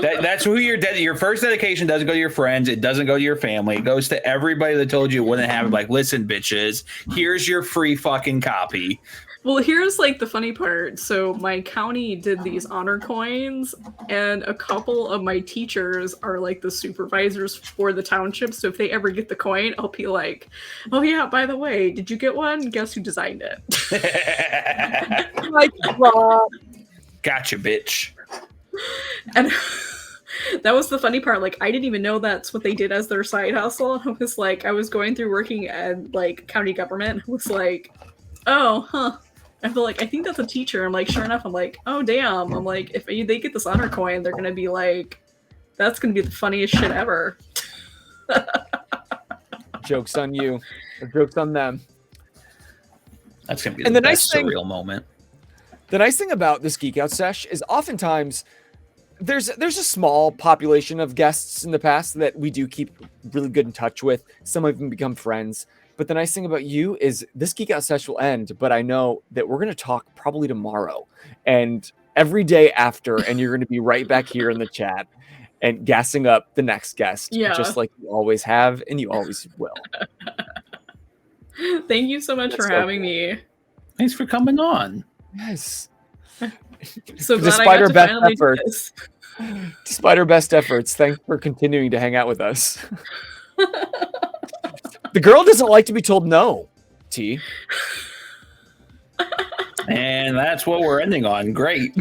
That's who your first dedication doesn't go to your friends. It doesn't go to your family. It goes to everybody that told you it wouldn't happen. Like, listen, bitches, here's your free fucking copy. Well, here's like the funny part. So my county did these honor coins, and a couple of my teachers are like the supervisors for the township. So if they ever get the coin, I'll be like, "Oh yeah, by the way, did you get one? Guess who designed it?" Like, Gotcha, bitch. And that was the funny part. Like, I didn't even know that's what they did as their side hustle. I was like, I was going through working at like county government. I was like, oh, huh. I feel like, I think that's a teacher. I'm like, sure enough, I'm like, oh, damn. I'm like, if they get this honor coin, they're going to be like, that's going to be the funniest shit ever. joke's on you. Or joke's on them. That's going to be And the the nice best thing- surreal moment. The nice thing about this Geek Out Sesh is oftentimes there's a small population of guests in the past that we do keep really good in touch with. Some of them become friends. But the nice thing about you is this Geek Out Sesh will end, but I know that we're going to talk probably tomorrow and every day after, and you're going to be right back here in the chat and gassing up the next guest, just like you always have and you always will. Thank you so much That's for so having cool. me. Thanks for coming on. Yes. So glad Despite I got our to best finally do efforts. this. Despite our best efforts, thanks for continuing to hang out with us. The girl doesn't like to be told no, T. And that's what we're ending on. Great.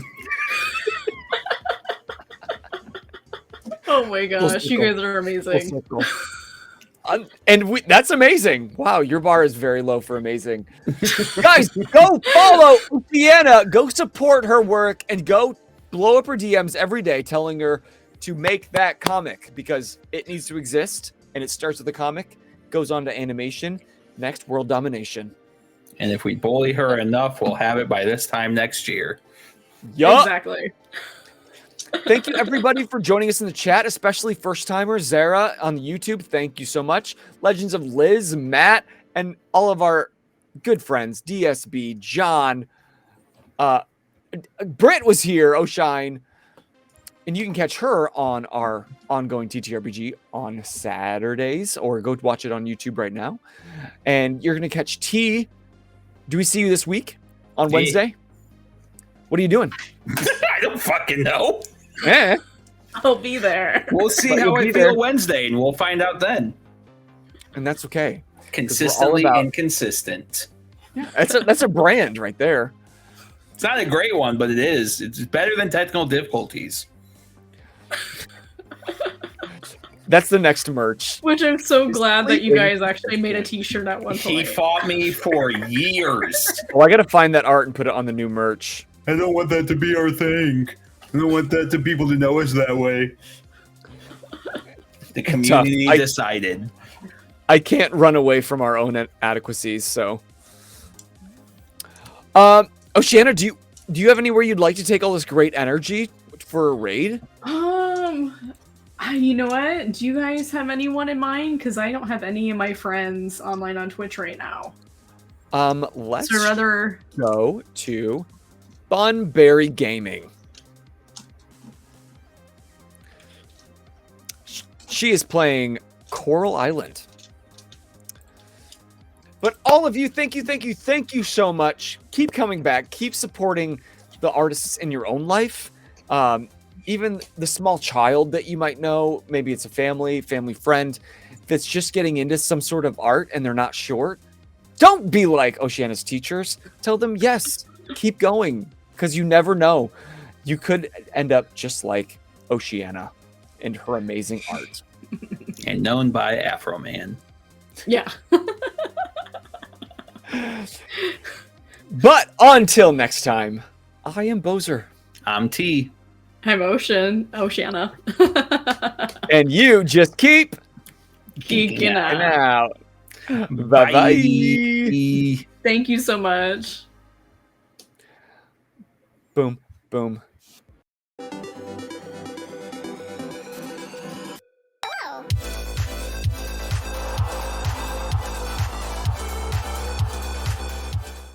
Oh my gosh, you circle. guys are Full amazing. circle. That's amazing. Wow, your bar is very low for amazing. Guys, go follow Oceana, go support her work, and go blow up her DMs every day telling her to make that comic because it needs to exist and it starts with a comic, goes on to animation, next world domination. And if we bully her enough, we'll have it by this time next year. Yup. Exactly. Thank you, everybody, for joining us in the chat, especially first-timer Zara on the YouTube. Thank you so much. Legends of Liz, Matt, and all of our good friends, DSB, John, Britt was here, O'Shine. And you can catch her on our ongoing TTRPG on Saturdays, or go watch it on YouTube right now. And you're going to catch T. Do we see you this week on Wednesday? What are you doing? I don't fucking know. Eh. I'll be there. We'll see But how you'll I be feel there. Wednesday, and we'll find out then. And that's okay. Consistently about- inconsistent. That's a brand right there. It's not a great one, but it is. It's better than technical difficulties. That's the next merch. Which I'm so glad that you sleeping. guys actually made a t-shirt at one He point. fought me for years. Well, I got to find that art and put it on the new merch. I don't want that to be our thing. I don't want that to people to know us that way. The community Tough. decided. I can't run away from our own inadequacies, so. Oceana, do you have anywhere you'd like to take all this great energy for a raid? You know what? Do you guys have anyone in mind? Because I don't have any of my friends online on Twitch right now. Let's So rather go to Bunberry Gaming. She is playing Coral Island. But all of you, thank you so much. Keep coming back. Keep supporting the artists in your own life. Even the small child that you might know, maybe it's a family friend that's just getting into some sort of art and they're not sure. Don't be like Oceana's teachers. Tell them, yes, keep going, because you never know. You could end up just like Oceana and her amazing art. And known by Afro Man. yeah. But until next time, I am Bozer. I'm T. I'm Oceana. And you just keep Geeking out. out. Bye-bye. Thank you so much. Boom, boom.